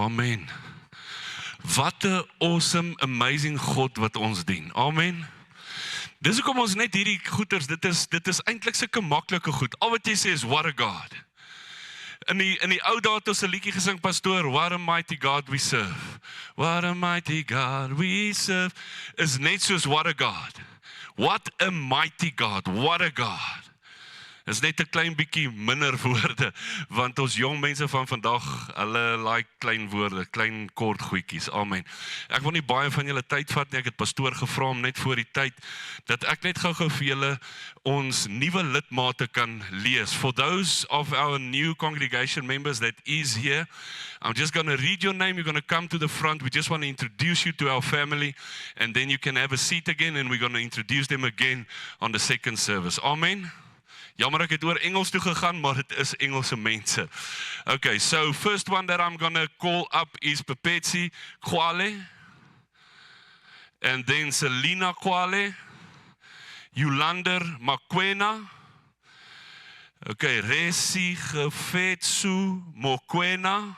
Amen. Wat 'n awesome, amazing God wat ons dien. Amen. Dis hoekom ons net hierdie goeters, dit is eintlik sulke maklike goed. Al wat jy sê is what a God. In die ou dae het ons 'n liedjie gesing, pastoor, what a mighty God we serve. What a mighty God we serve. Is net soos what a God. What a mighty God, what a God. Is net 'n klein bietjie minder woorde, want ons jong mense van vandag, hulle like klein woorde, klein kort goedjies. Amen. Ek wil nie baie van julle tyd vat nie. Ek het pastoor gevra om net voor die tyd dat ek net gou-gou vir julle ons nuwe lidmate kan lees. For those of our new congregation members that is here, I'm just going to read your name. You're going to come to the front. We just want to introduce you to our family, and then you can have a seat again, and we're going to introduce them again on the second service. Amen. Jammer ek het oor Engels toe gegaan, maar dit is Engelse mense. Okay, so first one that I'm going to call up is Pepetsi Kwale, and then Selina Kwale, Yulander Makwena, okay, Resi Gefetsu Mokwena,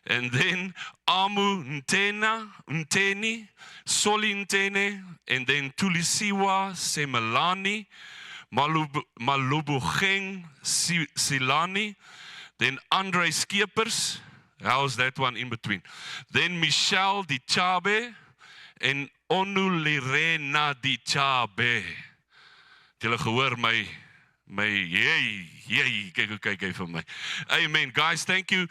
and then Amu Nteni, Soli Ntene, and then Tulisiwa Semelani, Malubugeng Silani, then Andre Skeepers, how's that one in between? Then Michelle Dichabe en Onulirena Dichabe. Het julle gehoor my kyk vir my. Amen. Guys, thank you.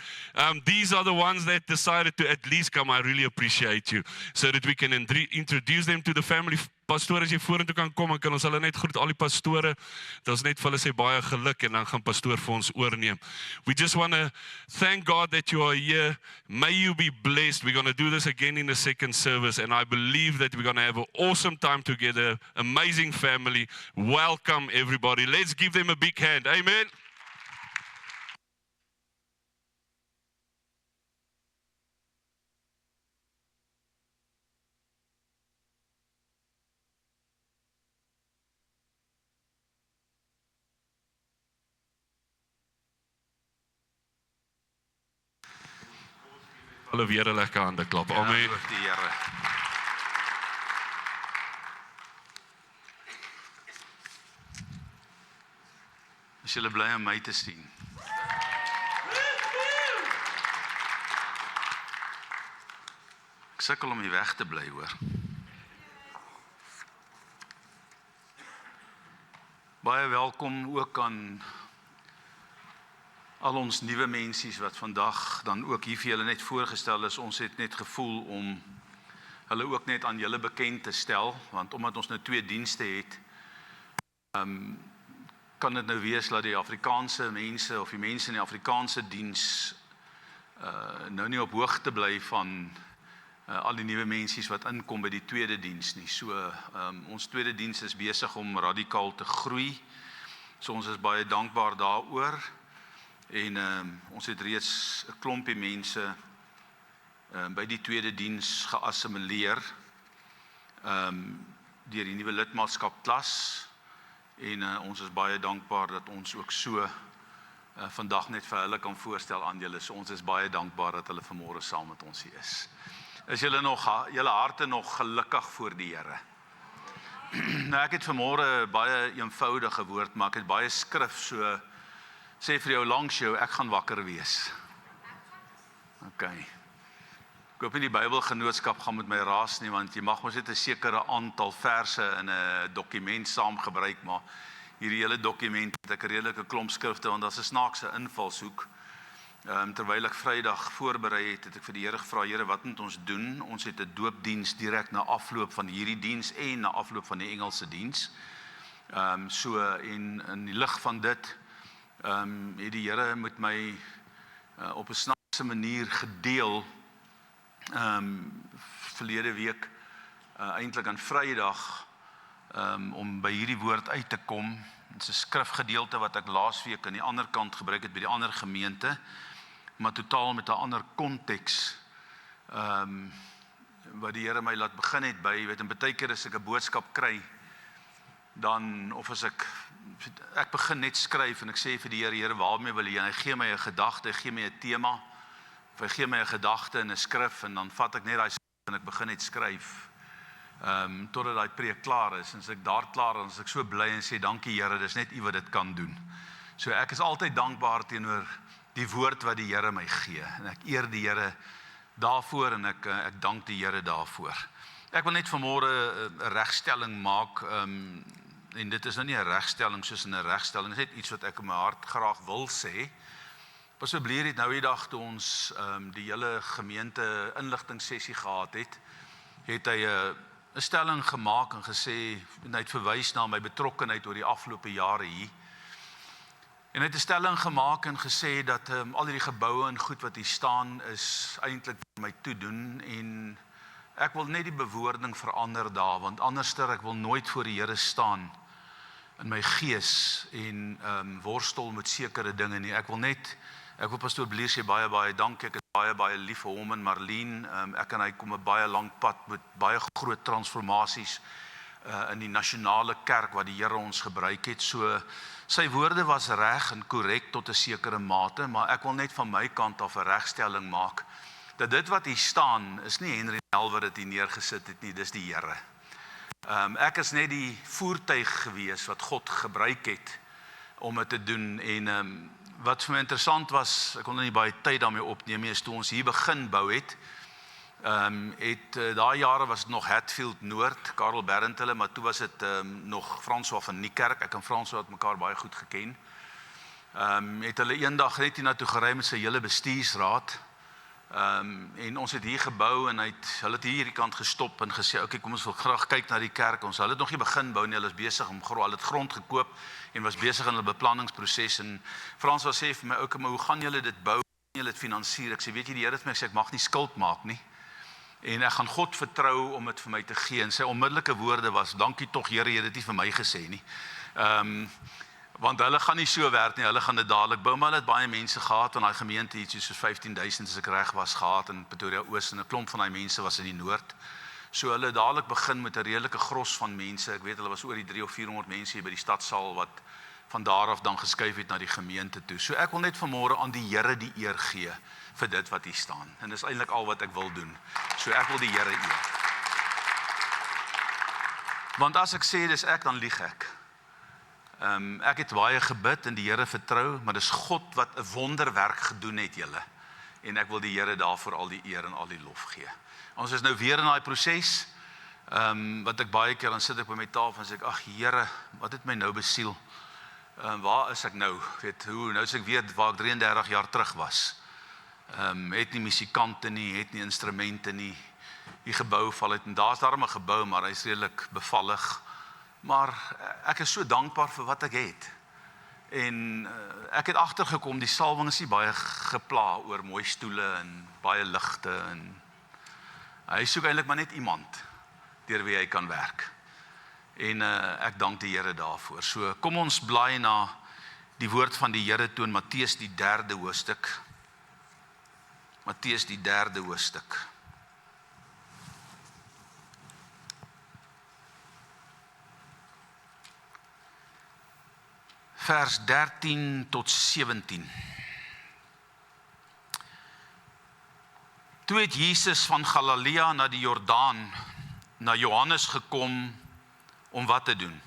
These are the ones that decided to at least come. I really appreciate you. So that we can introduce them to the family. Pastoor, as jy vorentoe kan kom, en kan ons hulle net groet, al die pastore, dat ons net vir hulle sê baie geluk, en dan gaan pastoor vir ons oorneem. We just want to thank God that you are here. May you be blessed. We're going to do this again in the second service, and I believe that we're going to have an awesome time together. Amazing family. Welcome everybody. Let's give them a big hand. Amen. Hulle weer 'n lekker hande klap. Amen. Ja, die Here. Is julle bly om my te sien? Ek sukkel om hier weg te bly, hoor. Baie welkom ook aan al ons nuwe mensies wat vandag dan ook hier vir julle net voorgestel is. Ons het net gevoel om hulle ook net aan julle bekend te stel, want omdat ons nou 2 dienste het, kan dit nou wees dat die Afrikaanse mense of die mense in die Afrikaanse diens nou nie op hoogte bly van al die nuwe mensies wat inkom by die tweede diens nie. So ons tweede diens is besig om radikaal te groei. So ons is baie dankbaar daaroor. En ons het reeds 'n klompie mense by die tweede diens geassimileer deur die nuwe lidmaatskap klas, en ons is baie dankbaar dat ons ook so vandag net vir hulle kan voorstel aan julle. So ons is baie dankbaar dat hulle vanmôre saam met ons hier is. Is julle harte nog gelukkig voor die Here? Nou, ek het vanmôre baie eenvoudige woord, maar ek het baie skrif, so sê vir jou langs jou, ek gaan wakker wees. Okay. Ek hoop nie die Bybelgenootskap gaan met my raas nie, want jy mag mos net 'n sekere aantal verse in 'n dokument saam gebruik, maar hierdie hele dokument het ek 'n redelike klomp skrifte, want daar's 'n snaakse invalshoek. Terwyl ek Vrydag voorberei het, het ek vir die Here gevra, Here, wat moet ons doen? Ons het 'n doopdiens direk na afloop van hierdie diens en na afloop van die Engelse diens. So in die lig van dit, het die Here met my op 'n snaakse manier gedeel verlede week, eintlik aan Vrydag, om by hierdie woord uit te kom. Dit is 'n skrifgedeelte wat ek laasweek aan die ander kant gebruik het by die ander gemeente, maar totaal met 'n ander konteks, wat die Here my laat begin het by. Jy weet, en baie keer as ek 'n boodskap kry, dan, of as ek begin net skryf en ek sê vir die Here, Here, waarmee wil jy? En hy gee my 'n gedagte, hy gee my 'n tema, of hy gee my 'n gedagte in 'n skrif en dan vat ek net daai skrif en ek begin net skryf. Totdat daai preek klaar is en as ek daar klaar is, ek so bly en sê dankie Here, dis net U wat dit kan doen. So ek is altyd dankbaar teenoor die woord wat die Here my gee en ek eer die Here daarvoor en ek dank die Here daarvoor. Ek wil net vanmôre 'n regstelling maak en dit is nou nie 'n regstelling soos 'n regstelling, dit is net iets wat ek in my hart graag wil sê. Pastor Bleer het nou die dag toe ons die hele gemeente inligtingssessie gehad het hy 'n stelling gemaak en gesê, en hy het verwys na my betrokkenheid oor die afgelope jare hier. En hy het 'n stelling gemaak en gesê dat al die geboue en goed wat hier staan is eintlik my toedoen en ek wil net die bewoording verander daar, want anderster ek wil nooit voor die Here staan in my gees en worstel met sekere dinge nie. Ek wil Pastor Bleer sê baie dankie, ek is baie lief vir hom en Marlene, ek en hy kom 'n baie lang pad met baie groot transformasies in die nasionale kerk wat die Here ons gebruik het, so sy woorde was reg en korrek tot 'n sekere mate, maar ek wil net van my kant af 'n regstelling maak, dat dit wat hier staan, is nie Henry Nel wat dit hier neergesit het nie, dis die Here. Ek is net die voertuig gewees wat God gebruik het om dit te doen en wat vir my interessant was, ek kon nie baie tyd daarmee opneem nie, is toe ons hier begin bou het, daai jare was dit nog Hatfield Noord, Karel Berend hulle, maar toe was dit nog François van Niekerk, ek en François het mekaar baie goed geken, het hulle eendag net hiernatoe gery met sy hele bestuursraad, en ons het hier gebou en hulle het hierdie kant gestop en gesê, okay, kom ons wil graag kyk na die kerk, hulle het nog nie begin bou nie, hulle is besig om hulle het grond gekoop en was besig in hulle beplanningsproses en Frans was sê vir my, okay, maar hoe gaan julle dit bou, hoe gaan julle dit finansier, ek sê, weet jy, die Here het my gesê, ek mag nie skuld maak nie, en ek gaan God vertrou om dit vir my te gee, en sy onmiddellike woorde was, dankie tog Here, jy het dit nie vir my gesê nie, want hulle gaan nie so werk nie, hulle gaan dit dadelik bou, maar hulle het baie mense gehad, en die gemeente het soos 15,000 as ek reg was gehad, in Pretoria Oos, en 'n klomp van die mense was in die Noord, so hulle dadelik begin met 'n redelike gros van mense, ek weet hulle was oor die 300 of 400 mense hier by die stadsaal, wat van daar af dan geskuif het na die gemeente toe, so ek wil net vanmôre aan die Here die eer gee, vir dit wat hier staan, en dis eintlik al wat ek wil doen, so ek wil die Here eer, want as ek sê dis ek, dan lieg ek. Ek het baie gebid en die Here vertrou, maar dis God wat 'n wonderwerk gedoen het julle. En ek wil die Here daarvoor al die eer en al die lof gee. Ons is nou weer in daai proses, wat ek baie keer dan sit ek by my tafel en sê ek, ag Here, wat het my nou besiel? Waar is ek nou? Nou is ek weer waar ek 33 jaar terug was. Het nie musikante nie, het nie instrumente nie. Die gebou val uit en daar's darm 'n gebou, maar hy's redelik bevallig. Maar ek is so dankbaar vir wat ek het. En ek het agtergekom, die salwing is nie baie gepla oor mooi stoele en baie ligte. En hy soek eintlik maar net iemand deur wie hy kan werk. En ek dank die Here daarvoor. So kom ons blaai na die woord van die Here toe in Matteus die 3de hoofstuk. Matteus die 3de hoofstuk. Vers 13 tot 17. Toe het Jesus van Galilea na die Jordaan, na Johannes gekom, om wat te doen?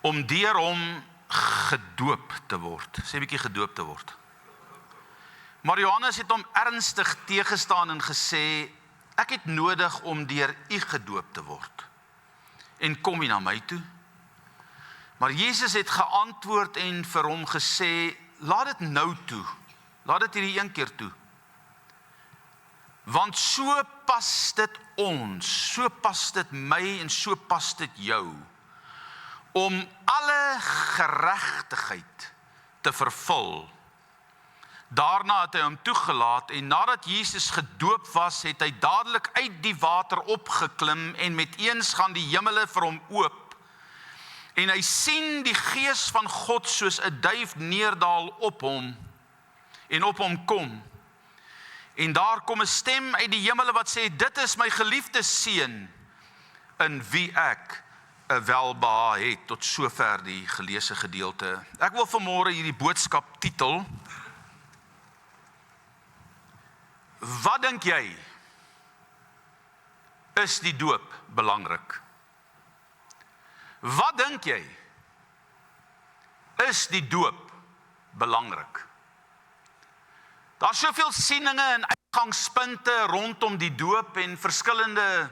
Om deur hom gedoop te word. Sê 'n bietjie gedoop te word. Maar Johannes het hom ernstig teëgestaan en gesê, ek het nodig om deur u gedoop te word. En kom jy na my toe? Maar Jesus het geantwoord en vir hom gesê, laat dit nou toe. Laat dit hierdie een keer toe. Want so pas dit ons, so pas dit my en so pas dit jou, om alle geregtigheid te vervul. Daarna het hy hom toegelaat en nadat Jesus gedoop was, het hy dadelik uit die water opgeklim en met eens gaan die hemele vir hom oop. En hy sien die Gees van God soos 'n duif neerdal op hom en op hom kom. En daar kom 'n stem uit die hemele wat sê, dit is my geliefde seun, in wie ek 'n welbehae het. Tot sover die geleesde gedeelte. Ek wil vanmôre hierdie boodskap titel, Wat dink jy? Is die doop belangrik? Wat dink jy? Is die doop belangrik? Daar's soveel sieninge en uitgangspunte rondom die doop en verskillende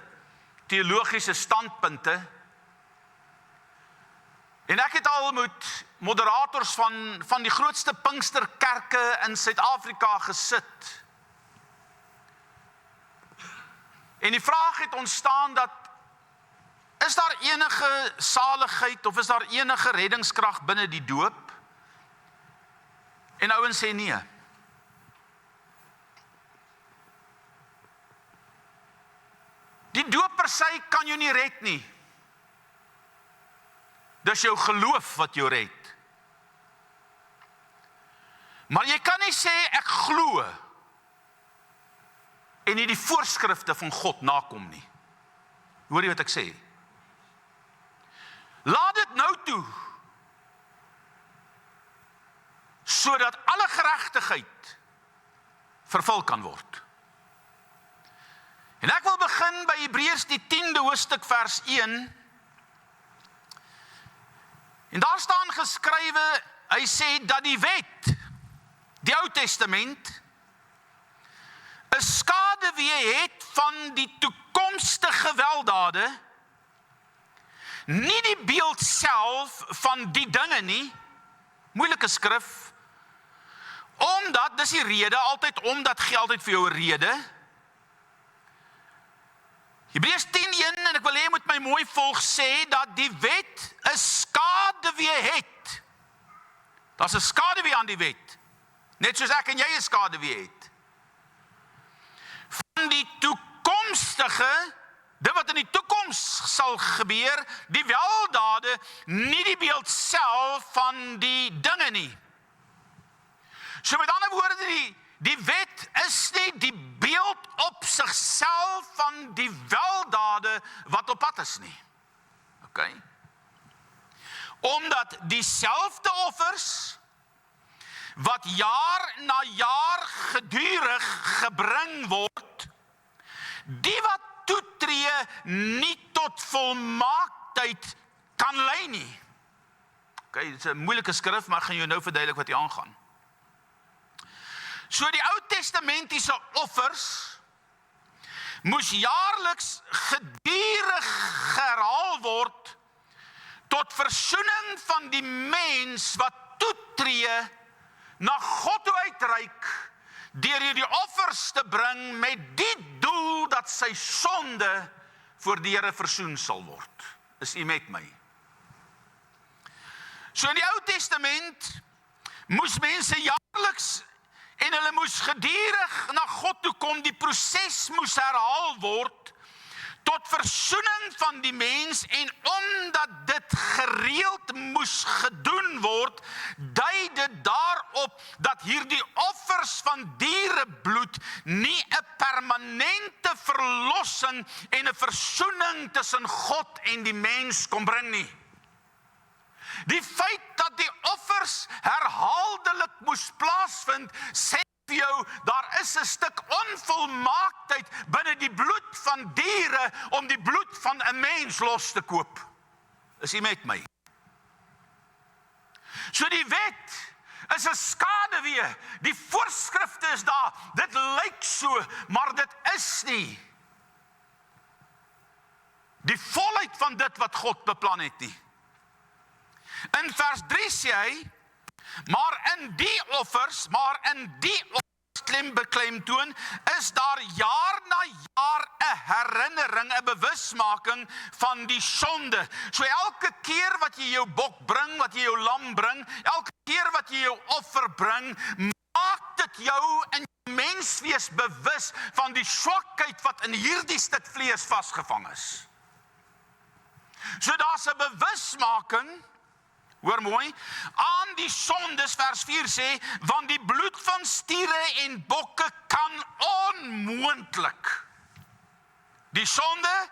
teologiese standpunte. En ek het al met moderators van die grootste Pinksterkerke in Suid-Afrika gesit. En die vraag het ontstaan dat, is daar enige saligheid of is daar enige reddingskrag binne die doop? En ouens sê nee. Die doop per se kan jou nie red nie. Dis jou geloof wat jou red. Maar jy kan nie sê ek glo en nie die voorskrifte van God nakom nie. Hoor jy wat ek sê? Laat dit nou toe, sodat alle geregtigheid vervul kan word. En ek wil begin by Hebreërs die 10de hoofstuk vers 1. En daar staan geskrywe, hy sê dat die wet, die Ou Testament, 'n skaduwee het van die toekomstige weldade, nie die beeld self van die dinge nie, moeilike skrif, omdat, dis die rede, altyd omdat gee altyd vir jou 'n rede. Hebreërs 10:1, en ek wil hê jy moet my mooi volg, sê dat die wet 'n skaduwee het. Daar's 'n skaduwee aan die wet, net soos ek en jy 'n skaduwee het. Van die toekomstige, dit wat in die toekoms sal gebeur, die weldade, nie die beeld self van die dinge nie. So met ander woorde, die wet is nie die beeld op sigself van die weldade wat op pad is nie. Okay? Omdat dieselfde offers wat jaar na jaar gedurig gebring word, die wat toetree nie tot volmaaktheid kan lei nie. Okay, dit is 'n moeilike skrif, maar ek gaan jou nou verduidelik wat hier aangaan. So die Ou Testamentiese offers moes jaarliks gedurig herhaal word tot versoening van die mens wat toetree na God toe uitreik deur hierdie offers te bring met die doel dat sy sonde voor die Here versoen sal word. Is u met my? So in die Ou Testament moes mense jaarliks en hulle moes gedurig na God toe kom, die proses moes herhaal word tot versoening van die mens, en omdat dit gereeld moes gedoen word, dui dit daarop dat hierdie offers van dierebloed nie 'n permanente verlossing en 'n versoening tussen God en die mens kon bring nie. Die feit dat die offers herhaaldelik moes plaasvind, sê vir jou, daar is 'n stuk onvolmaaktheid binne die bloed van diere om die bloed van 'n mens los te koop. Is u met my? So die wet is 'n skaduwee, die voorskrifte is daar, dit lyk so, maar dit is nie die volheid van dit wat God beplan het nie. In vers 3 sê hy, maar in die offers beklemtoon, is daar jaar na jaar 'n herinnering, 'n bewusmaking van die sonde. So elke keer wat jy jou bok bring, wat jy jou lam bring, elke keer wat jy jou offer bring, maak dit jou in jou menswees bewus van die swakheid wat in hierdie stuk vlees vasgevang is. So daar's 'n bewusmaking, hoor mooi, aan die sondes, vers 4 sê, want die bloed van stiere en bokke kan onmoontlik die sonde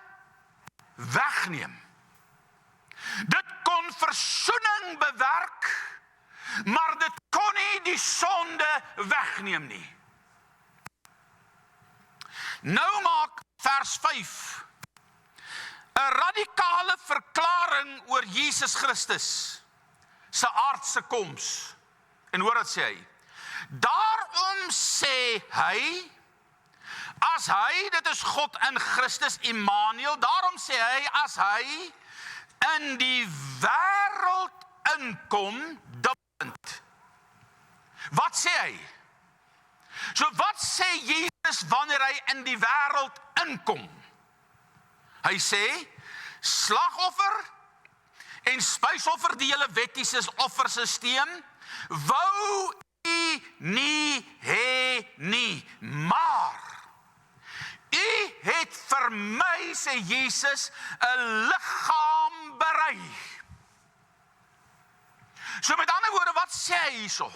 wegneem. Dit kon versoening bewerk, maar dit kon nie die sonde wegneem nie. Nou maak vers 5 'n radikale verklaring oor Jesus Christus se aardse koms. En hoor wat sê hy? Daarom sê hy, as hy, dit is God in Christus, Immanuel, daarom sê hy, as hy in die wêreld inkom, dubbelend. Wat sê hy? So wat sê Jesus wanneer hy in die wêreld inkom? Hy sê, slagoffer en spysoffer, die hele wettiese offersisteem, wou u nie hê nie, maar u het vir my, sê Jesus, 'n liggaam berei. So met ander woorde, wat sê hy hierso?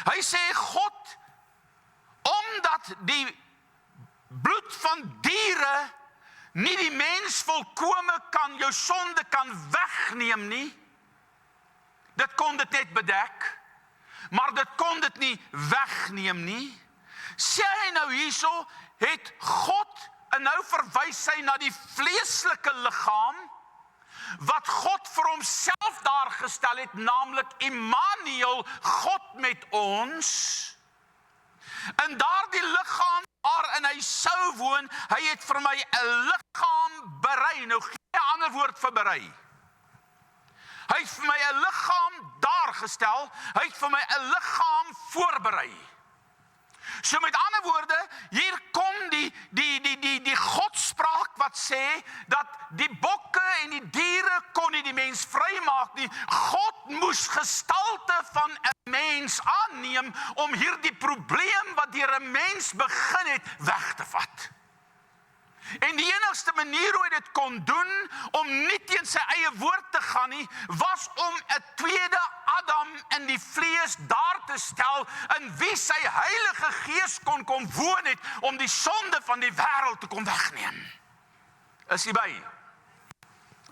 Hy sê God, omdat die bloed van diere nie die mens volkome kan, jou sonde kan wegneem nie. Dit kon dit net bedek, maar dit kon dit nie wegneem nie. Sê hy nou hierso, het God, en nou verwys hy na die vleeslike liggaam, wat God vir homself daar gestel het, naamlik Immanuel, God met ons. In daardie liggaam waarin hy sou woon, hy het vir my 'n liggaam berei. Nou gee 'n ander woord vir berei. Hy het vir my 'n liggaam daar gestel, hy het vir my 'n liggaam voorberei. So met ander woorde, hier kom die Godspraak wat sê, dat die bokke en die diere kon nie die mens vrymaak nie. God moes gestalte van 'n mens aanneem, om hierdie probleem wat deur 'n mens begin het, weg te vat. En die enigste manier hoe hy dit kon doen, om nie teen sy eie woord te gaan nie, was om 'n tweede Adam in die vlees daar te stel, in wie sy Heilige Gees kon kom woon het, om die sonde van die wêreld te kom wegneem. Is jy by?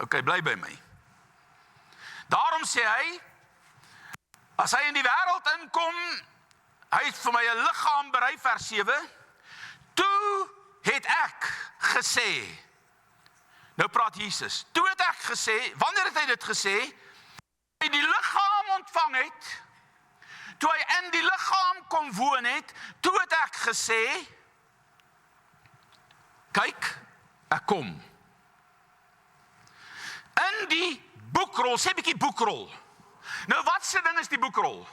OK, bly by my. Daarom sê hy, as hy in die wêreld inkom, hy het vir my 'n liggaam berei, vers 7, toe het ek gesê, nou praat Jesus, toe het ek gesê, wanneer het hy dit gesê? Hy die liggaam ontvang het, toe hy in die liggaam kom woon het, toe het ek gesê, kyk, ek kom. In die boekrol, sê bietjie boekrol. Nou wat se ding is die boekrol?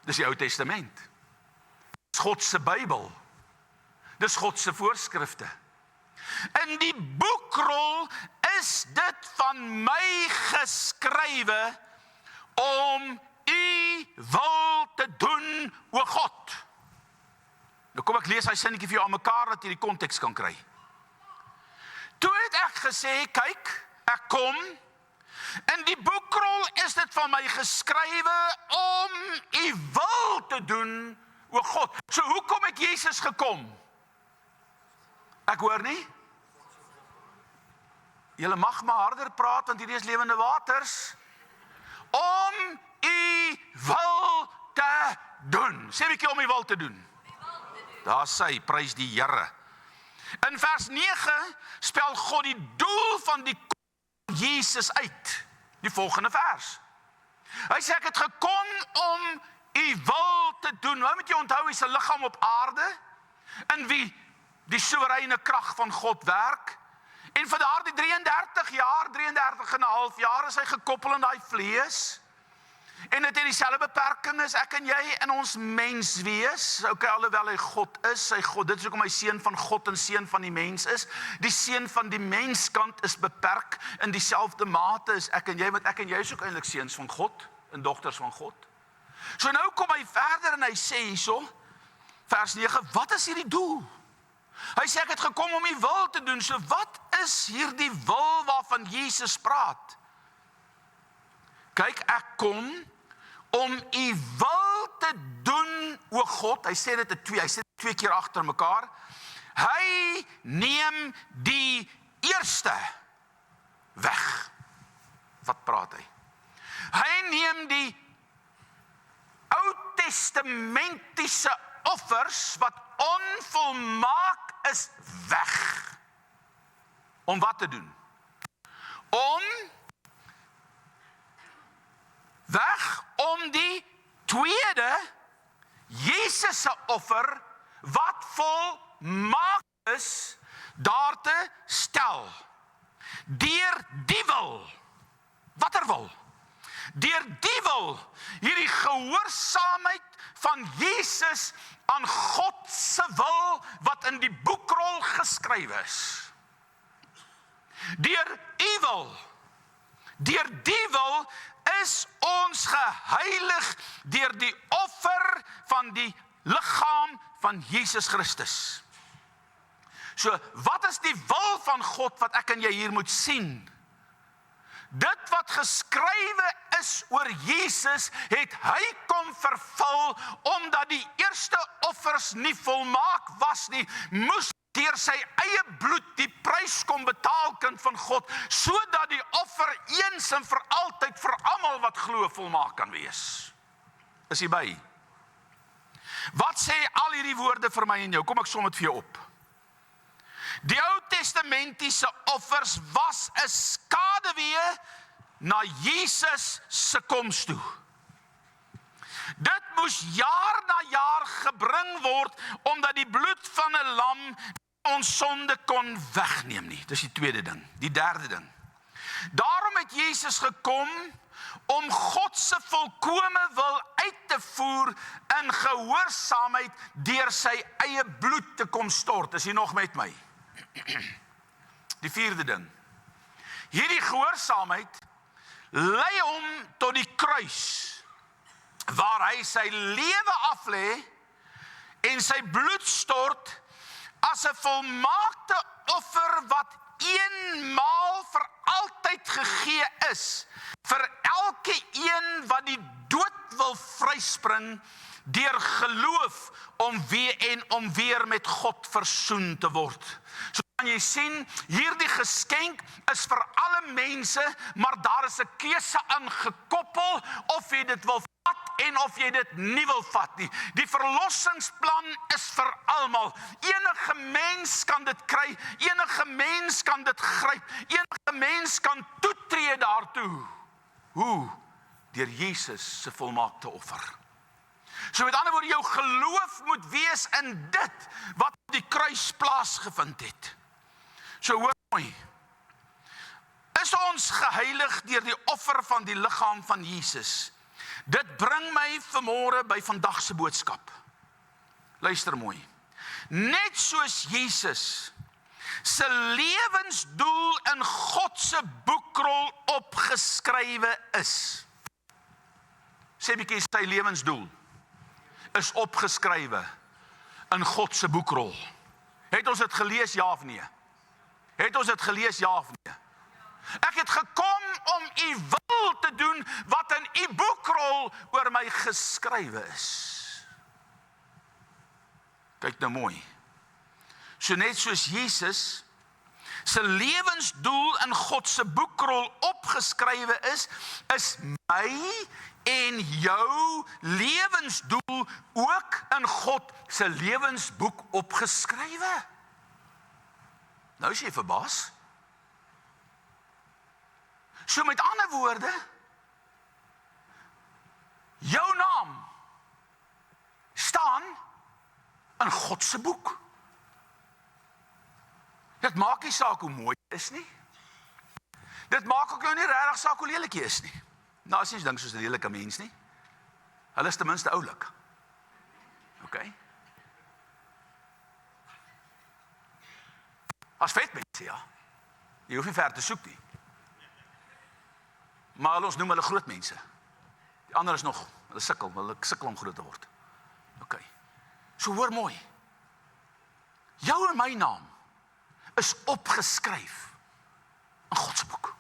Dis die Ou Testament. Dis God se Bybel. Dis God se voorskrifte. In die boekrol is dit van my geskrywe om u wil te doen, o God. Nou kom ek lees hy sinnetjie vir jou aan mekaar, dat jy die konteks kan kry. Toe het ek gesê, kyk, ek kom. In die boekrol is dit van my geskrywe om u wil te doen, o God. So hoekom het Jesus gekom? Ek hoor nie. Julle mag maar harder praat, want hierdie is lewende waters. Om u wil te doen. Sê 'n bietjie om u wil te doen. Daar sê, prys die Here. In vers 9 spel God die doel van die Jesus uit. Die volgende vers. Hy sê, ek het gekom om u wil te doen. Nou moet jy onthou, hy is 'n liggaam op aarde, in wie die soewereine krag van God werk. En vir daardie 33,5 jaar is hy gekoppel aan daai vlees. En dit het dieselfde beperking as ek en jy in ons mens wees. Okay, alhoewel hy God is, hy God, dit is hoekom hy seun van God en seun van die mens is. Die seun van die menskant is beperk in dieselfde mate as ek en jy, want ek en jy is ook eintlik seuns van God en dogters van God. So nou kom hy verder en hy sê hierso, vers 9, wat is hierdie doel? Hy sê, ek het gekom om u wil te doen. So wat is hierdie wil waarvan Jesus praat? Kyk, ek kom om u wil te doen, o God. Hy sê dit twee keer agter mekaar. Hy neem die eerste weg. Wat praat hy? Hy neem die Ou Testamentiese offers wat onvolmaak is weg. Om wat te doen? Om die tweede Jesus se offer wat volmaak is daar te stel. Deur die wil. Watter wil? Deur die wil, hierdie gehoorsaamheid van Jesus aan God se wil wat in die boekrol geskrywe is. Deur die wil is ons geheilig deur die offer van die liggaam van Jesus Christus. So, wat is die wil van God wat ek en jy hier moet sien? Dit wat geskrywe is oor Jesus, het hy kom vervul, omdat die eerste offers nie volmaak was nie, moes deur sy eie bloed die prys kom betaal, kind van God, sodat die offer eens en vir altyd vir almal wat glo volmaak kan wees. Is jy by? Wat sê al hierdie woorde vir my en jou? Kom ek som dit vir jou op. Die Ou Testamentiese offers was 'n skaduwee na Jesus se koms toe. Dit moes jaar na jaar gebring word, omdat die bloed van 'n lam ons sonde kon wegneem nie. Dis die tweede ding. Die derde ding. Daarom het Jesus gekom om God se volkome wil uit te voer in gehoorsaamheid deur sy eie bloed te kom stort. Is jy nog met my? Die vierde ding. Hierdie gehoorsaamheid lei hom tot die kruis, waar hy sy lewe aflê en sy bloed stort as 'n volmaakte offer wat eenmaal vir altyd gegee is, vir elke een wat die dood wil vryspring deur geloof om weer met God versoen te word. So kan jy sien, hierdie geskenk is vir alle mense, maar daar is 'n keuse aan gekoppel of jy dit wil vat en of jy dit nie wil vat nie. Die verlossingsplan is vir almal. Enige mens kan dit kry, enige mens kan dit gryp, enige mens kan toetree daartoe. Hoe? Deur Jesus se volmaakte offer. So met ander woorde, jou geloof moet wees in dit wat op die kruis plaasgevind het. So hoor mooi. Is ons geheilig deur die offer van die liggaam van Jesus? Dit bring my vanmôre by vandag se boodskap. Luister mooi. Net soos Jesus se lewensdoel in God se boekrol opgeskrywe is. Sê bietjie, sy lewensdoel is opgeskrywe in God se boekrol. Het ons dit gelees, ja of nee? Het ons dit gelees, ja of nee? Ek het gekom om u wil te doen wat in u boekrol oor my geskrywe is. Kyk nou mooi. So net soos Jesus se lewensdoel in God se boekrol opgeskrywe is my en jou lewensdoel ook in God se lewensboek opgeskrywe. Nou is jy verbaas. So met ander woorde, jou naam staan in God se boek. Dit maak nie saak hoe mooi jy is nie. Dit maak ook nou nie regtig saak hoe lelik jy is nie. Nou as jy dink soos 'n lelike mens nie. Hulle is ten minste oulik. OK? As vet mense, ja. Jy hoef nie ver te soek nie. Maar ons noem hulle groot mense. Die ander is nog, hulle sukkel om groot te word. OK. So hoor mooi. Jou en my naam is opgeskryf in God se boek.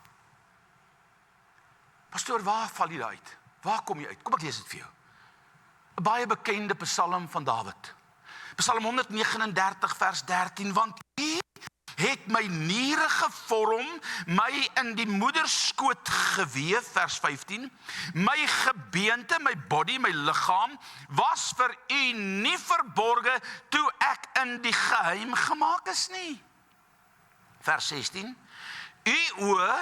Pastoor, waar val jy uit? Waar kom jy uit? Kom ek lees dit vir jou. 'n Baie bekende Psalm van Dawid. Psalm 139 vers 13, want U het my niere gevorm, my in die moederskoot geweef, vers 15, my gebeente, my body, my liggaam, was vir u nie verborge, toe ek in die geheim gemaak is nie. Vers 16, u oë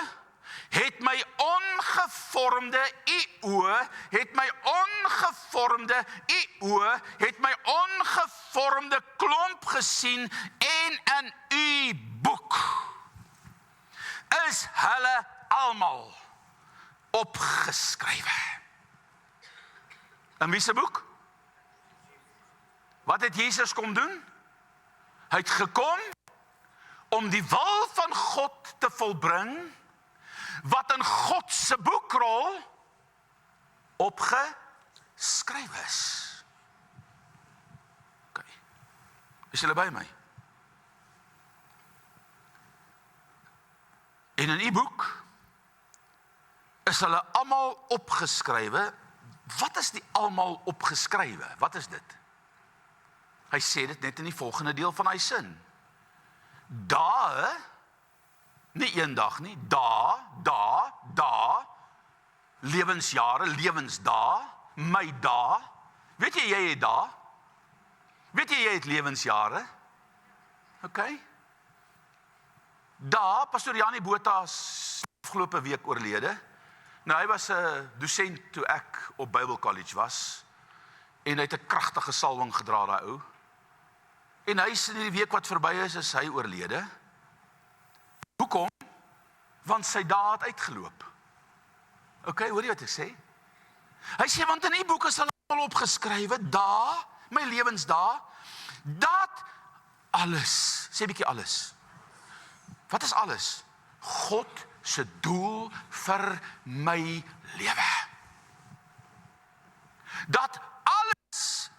het my ongevormde, u oë het my ongevormde, u oë het my ongevormde klomp gesien, en in u boek is hulle almal opgeskrywe. In wie se boek? Wat het Jesus kom doen? Hy het gekom om die wil van God te volbring, wat in God se boekrol opgeskryf is. Okay. Is julle by my? En in die boek is hulle almal opgeskrywe. Wat is die almal opgeskrywe? Wat is dit? Hy sê dit net in die volgende deel van hy sin. Dae, nie eendag nie, dae, lewensjare, lewensdae, my dae. Weet jy het dae? Weet jy het lewensjare? Okay. Dae, Pastor Janie Botha is afgelope week oorlede. Nou, hy was 'n dosent toe ek op Bible College was, en hy het 'n kragtige salwing gedra, daai ou. En hy is in die week wat verby is hy oorlede. Hoekom? Want sy dae het uitgeloop. Okay, hoor jy wat ek sê? Hy sê, want in die boek is hulle al opgeskrywe, dae, my lewensdae, dat alles, sê 'n bietjie alles. Wat is alles? God se doel vir my lewe. Dat alles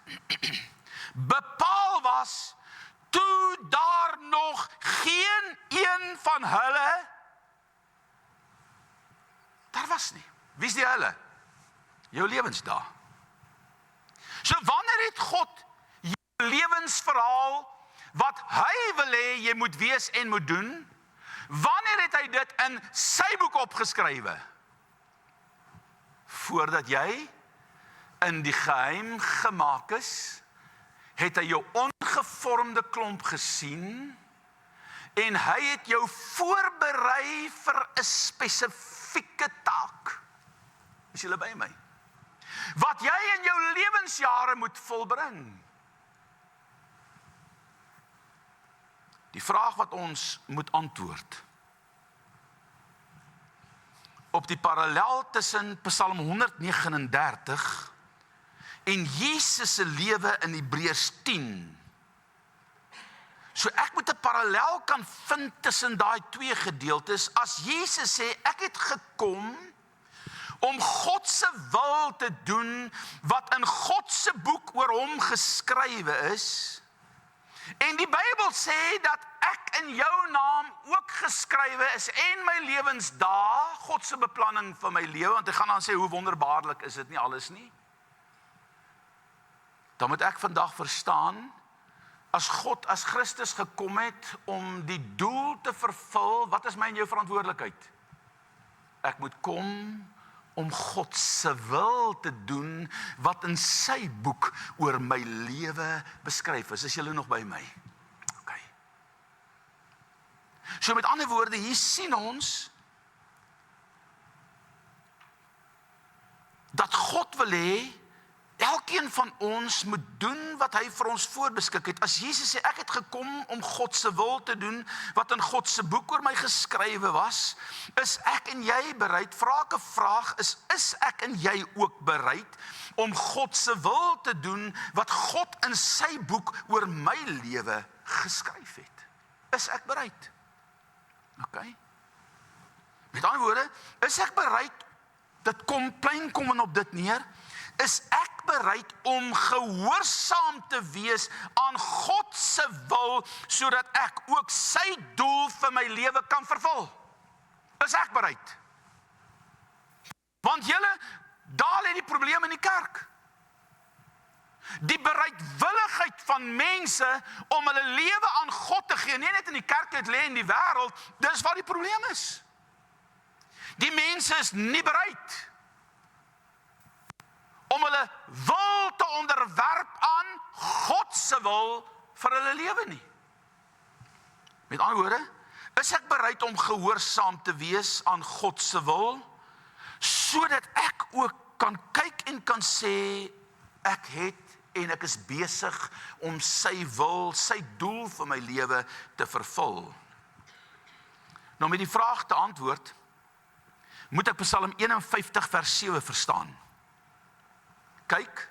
bepaal was, toe daar nog geen een van hulle daar was nie. Wie is die hulle? Jou lewensdae. So wanneer het God jou lewensverhaal, wat hy wil hê jy moet wees en moet doen, wanneer het hy dit in sy boek opgeskrywe? Voordat jy in die geheim gemaak is, het hy jou ongevormde klomp gesien, en hy het jou voorberei vir 'n spesifieke taak. Is julle by my? Wat jy in jou lewensjare moet volbring. Die vraag wat ons moet antwoord op die parallel tussen Psalm 139 en Jesus se lewe in Hebreërs 10. So ek moet 'n parallel kan vind tussen daai twee gedeeltes. As Jesus sê, ek het gekom om God se wil te doen, wat in God se boek oor hom geskrywe is, en die Bybel sê dat ek in jou naam ook geskrywe is, en my lewensdae, God se beplanning vir my lewe, want ek gaan dan sê, hoe wonderbaarlik is dit nie alles nie? Dan moet ek vandag verstaan, as God, as Christus gekom het om die doel te vervul, wat is my en jou verantwoordelikheid? Ek moet kom om God se wil te doen, wat in sy boek oor my lewe beskryf is. Is julle nog by my? Okay. So met ander woorde, hier sien ons dat God wil hê elkeen van ons moet doen wat hy vir ons voorbeskik het. As Jesus sê, ek het gekom om God se wil te doen, wat in God se boek oor my geskrywe was, is ek en jy bereid, vra ek 'n vraag, is ek en jy ook bereid om God se wil te doen, wat God in sy boek oor my lewe geskryf het? Is ek bereid? Okay. Met ander woorde, is ek bereid, dit kom klein kom en op dit neer, is ek bereid om gehoorsaam te wees aan God se wil, sodat ek ook sy doel vir my lewe kan vervul? Is ek bereid? Want julle, daar lê die probleem in die kerk. Die bereidwilligheid van mense om hulle lewe aan God te gee, nie net in die kerk het lê in die wêreld, dis wat die probleem is. Die mense is nie bereid om hulle wil te onderwerp aan God se wil vir hulle lewe nie. Met ander woorde, is ek bereid om gehoorsaam te wees aan God se wil, sodat ek ook kan kyk en kan sê, ek het en ek is besig om sy wil, sy doel vir my lewe te vervul. Nou met die vraag te antwoord, moet ek Psalm 51 vers 7 verstaan. Kyk,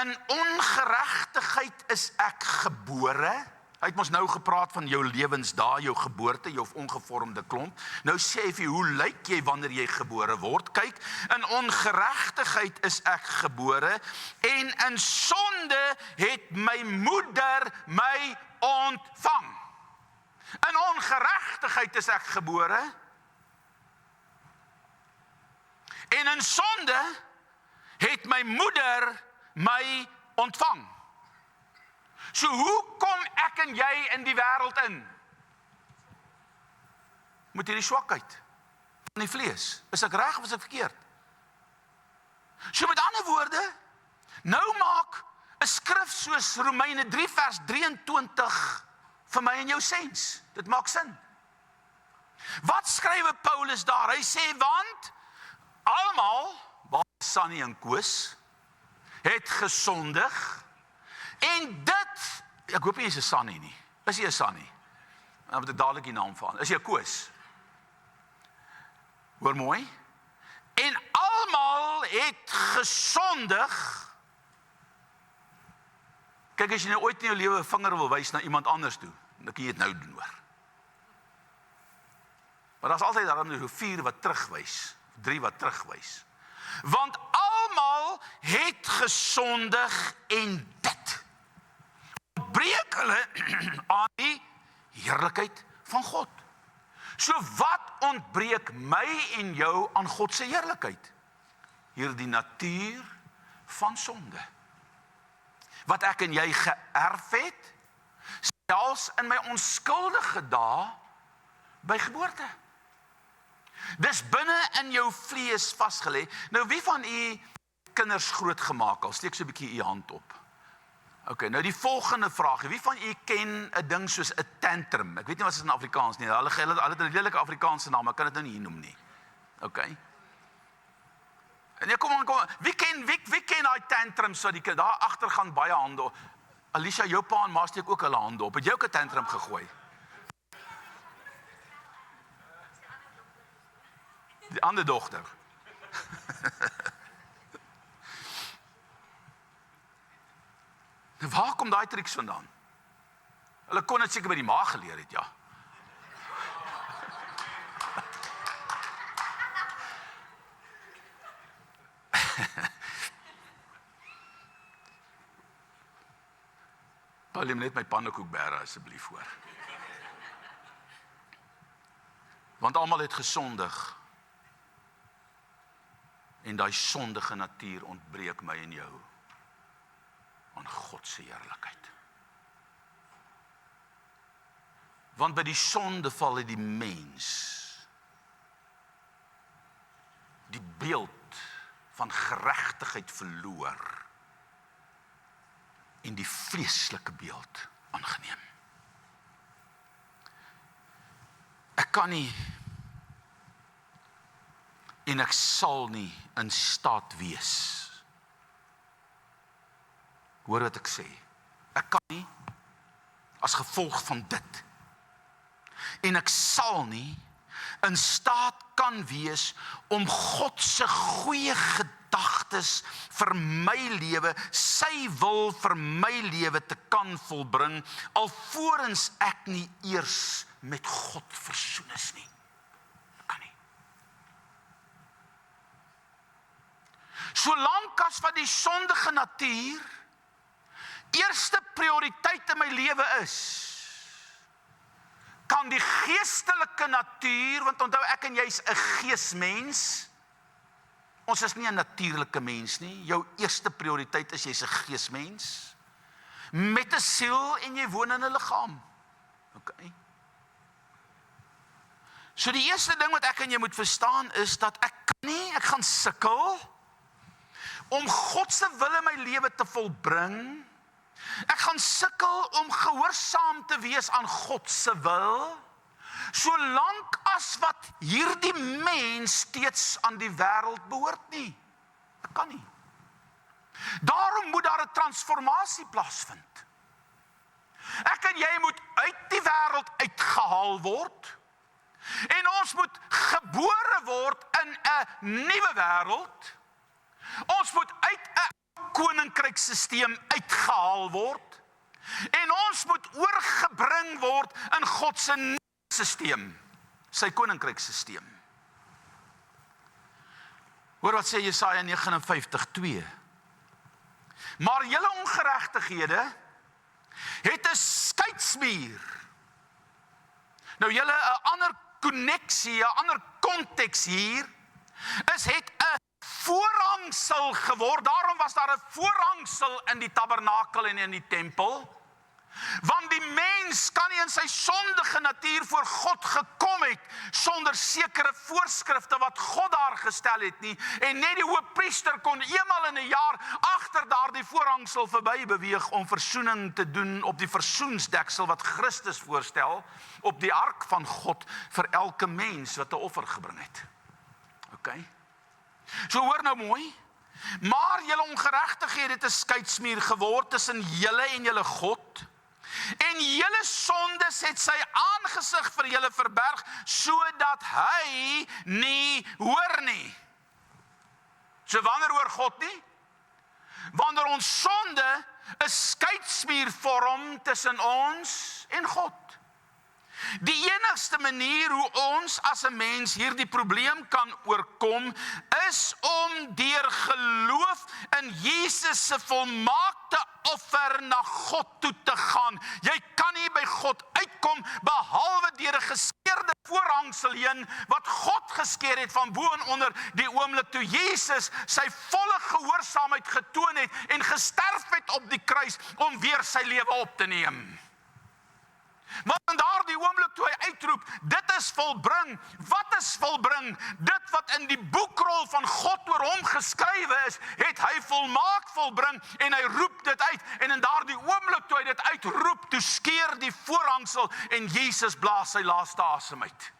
in ongeregtigheid is ek gebore. Hy het ons nou gepraat van jou lewensdae, jou geboorte, jou ongevormde klomp. Nou sê hy vir jou, hoe lyk jy wanneer jy gebore word? Kyk, in ongeregtigheid is ek gebore en in sonde het my moeder my ontvang. In ongeregtigheid is ek gebore en in sonde het my moeder my ontvang. So hoe kom ek en jy in die wêreld in? Met hierdie swakheid van die vlees. Is ek reg of is ek verkeerd? So met ander woorde, nou maak 'n skrif soos Romeine 3 vers 23 vir my en jou sens. Dit maak sin. Wat skrywe Paulus daar? Hy sê, want almal, behalwe Sannie en Koos, het gesondig, en dit, ek hoop nie is 'n Sannie nie. Is jy 'n Sannie? Dan moet ek dadelik die naam van. Is jy 'n Koos? Hoor mooi. En almal het gesondig. Kyk, as jy nou ooit in jou lewe 'n vinger wil wys na iemand anders toe, dan kan jy dit nou doen, hoor. Maar daar's altyd daarom so 4 wat terugwys, 3 wat terugwys. Want almal het gesondig en dit breek hulle aan die heerlikheid van God. So wat ontbreek my en jou aan God se heerlikheid? Hierdie natuur van sonde. Wat ek en jy geërf het, selfs in my onskuldige dae by geboorte. Dis binne in jou vlees vasgelê. Nou wie van u kinders grootgemaak al? Steek so 'n bietjie u hand op. Okay, nou die volgende vraag. Wie van u ken 'n ding soos 'n tantrum? Ek weet nie wat dit is in Afrikaans nie. Hulle het 'n lelike Afrikaanse naam, maar ek kan dit nou nie hier noem nie. Okay. En ja, kom aan. Wie ken daai tantrums wat die kind daar agter gaan baie hande op. Alicia, jou pa en ma steek ook hulle hande op. Het jy ook 'n tantrum gegooi? Die ander dogter. Waar kom daai triks vandaan? Hulle kon dit seker by die ma geleer het, ja. Paul, net my pannekoek bære asseblief hoor. Want almal het gesondig. En daai sondige natuur ontbreek my en jou aan God se heerlikheid. Want by die sondeval het die mens die beeld van geregtigheid verloor en die vleeslike beeld aangeneem. Ek kan nie en ek sal nie in staat wees. Hoor wat ek sê. Ek kan nie as gevolg van dit. En ek sal nie in staat kan wees om God se goeie gedagtes vir my lewe, sy wil vir my lewe te kan volbring, alvorens ek nie eers met God versoen is nie. Kan nie. Solank as wat die sondige natuur eerste prioriteit in my lewe is, kan die geestelike natuur, want onthou ek en jy is 'n geesmens, ons is nie 'n natuurlike mens nie, jou eerste prioriteit is jy's 'n geesmens, met 'n siel en jy woon in 'n liggaam. Okay. So die eerste ding wat ek en jy moet verstaan is dat ek gaan sukkel om God se wil in my lewe te volbring. Ek gaan sukkel om gehoorsaam te wees aan God se wil, solank as wat hierdie mens steeds aan die wêreld behoort nie. Dit kan nie. Daarom moet daar 'n transformasie plaasvind. Ek en jy moet uit die wêreld uitgehaal word, en ons moet gebore word in 'n nuwe wêreld. Ons moet uit 'n koninkryksstelsel uitgehaal word, en ons moet oorgebring word in God se nuwe stelsel, sy koninkryksstelsel. Hoor wat sê Jesaja 59:2. Maar julle ongeregtighede het 'n skeidsmuur. Nou julle 'n ander konneksie, 'n ander konteks hier is het 'n voorhangsel geword. Daarom was daar 'n voorhangsel in die tabernakel en in die tempel. Want die mens kan nie in sy sondige natuur voor God gekom het sonder sekere voorskrifte wat God daar gestel het nie. En net die hoofpriester kon eenmal in 'n jaar agter daardie voorhangsel verby beweeg om versoening te doen op die versoensdeksel wat Christus voorstel, op die ark van God vir elke mens wat 'n offer gebring het. Okay. So hoor nou mooi. Maar julle ongeregtighede het 'n skeidsmuur geword tussen julle en julle God. En julle sondes het sy aangesig vir julle verberg, sodat hy nie hoor nie. So wanneer hoor God nie? Wanneer ons sonde 'n skeidsmuur vorm tussen ons en God. Die enigste manier hoe ons as 'n mens hierdie probleem kan oorkom, is om deur geloof in Jesus se volmaakte offer na God toe te gaan. Jy kan nie by God uitkom behalwe deur 'n geskeurde voorhangsel heen wat God geskeer het van bo en onder die oomblik toe Jesus sy volle gehoorsaamheid getoon het en gesterf het op die kruis om weer sy lewe op te neem. Maar in daardie oomblik toe hy uitroep, dit is volbring. Wat is volbring? Dit wat in die boekrol van God oor hom geskrywe is, het hy volmaak volbring en hy roep dit uit. En in daardie oomblik toe hy dit uitroep, toe skeur die voorhangsel en Jesus blaas sy laaste asem uit.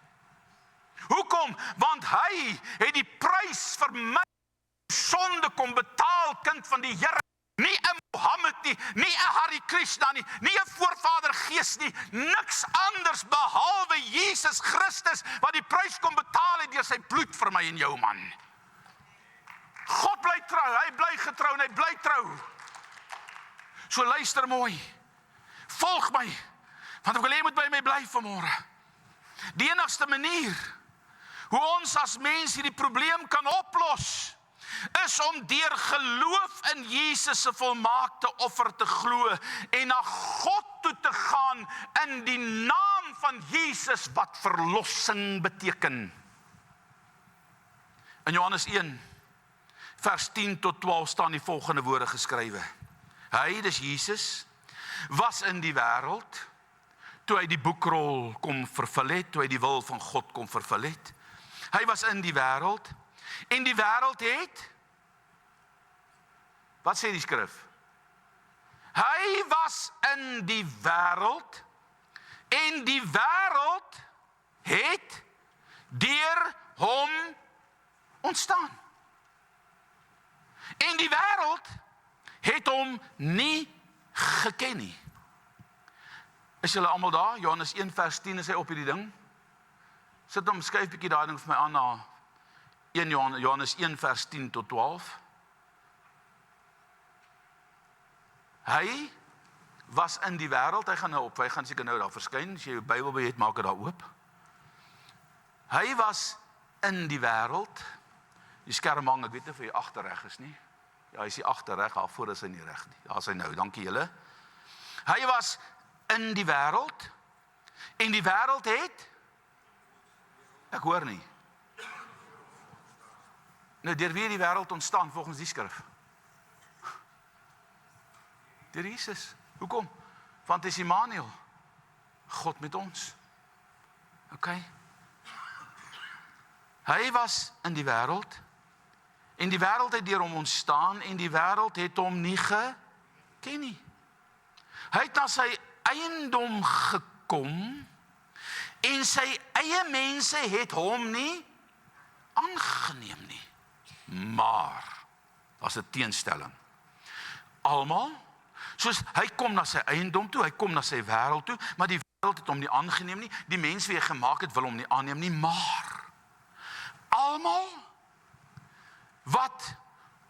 Hoekom? Want hy het die prys vir my sonde kom betaal, kind van die Here. Nie 'n Mohammed nie, nie 'n Hare Krishna nie, nie 'n voorvader gees nie, niks anders behalwe Jesus Christus wat die prys kom betaal het deur sy bloed vir my en jou, man. God bly trou, hy bly getrou en hy bly trou. So luister mooi. Volg my, want ek wil hê jy moet by my bly vanmôre. Die enigste manier hoe ons as mens hierdie probleem kan oplos, is om deur geloof in Jesus se volmaakte offer te glo en na God toe te gaan in die naam van Jesus wat verlossing beteken. In Johannes 1 vers 10 tot 12 staan die volgende woorde geskrywe. Hy, dis Jesus, was in die wêreld toe hy die boekrol kom vervul het, toe hy die wil van God kom vervul het. Hy was in die wêreld en die wêreld het, wat sê die skrif? Hy was in die wêreld en die wêreld het deur hom ontstaan. En die wêreld het hom nie geken nie. Is julle almal daar? Johannes 1 vers 10 is hy op hierdie ding. Sit hom, skryf bietjie daai ding vir my aan na 1 Johannes 1 vers 10 tot 12. Hy was in die wêreld, hy gaan seker nou daar verskyn, as jy jou Bybel by het, maak dit daar oop. Hy was in die wêreld, die skerm hang, ek weet nie of hy agterreg is nie. Ja, hy is hier agterreg, daarvoor is hy nie reg nie. Daar is hy nou, dankie julle. Hy was in die wêreld, en die wêreld het, ek hoor nie. Nou, deur wie die wêreld ontstaan volgens die skrif? Deur Jesus. Hoekom? Want dit is Immanuel, God met ons. Okay? Hy was in die wêreld, en die wêreld het deur hom ontstaan, en die wêreld het hom nie geken nie. Hy het na sy eiendom gekom, en sy eie mense het hom nie aangeneem nie. Maar, as 'n teenstelling, almal, soos hy kom na sy eiendom toe, hy kom na sy wêreld toe, maar die wêreld het hom nie aangeneem nie, die mens wie hy gemaak het wil hom nie aanneem nie, maar almal wat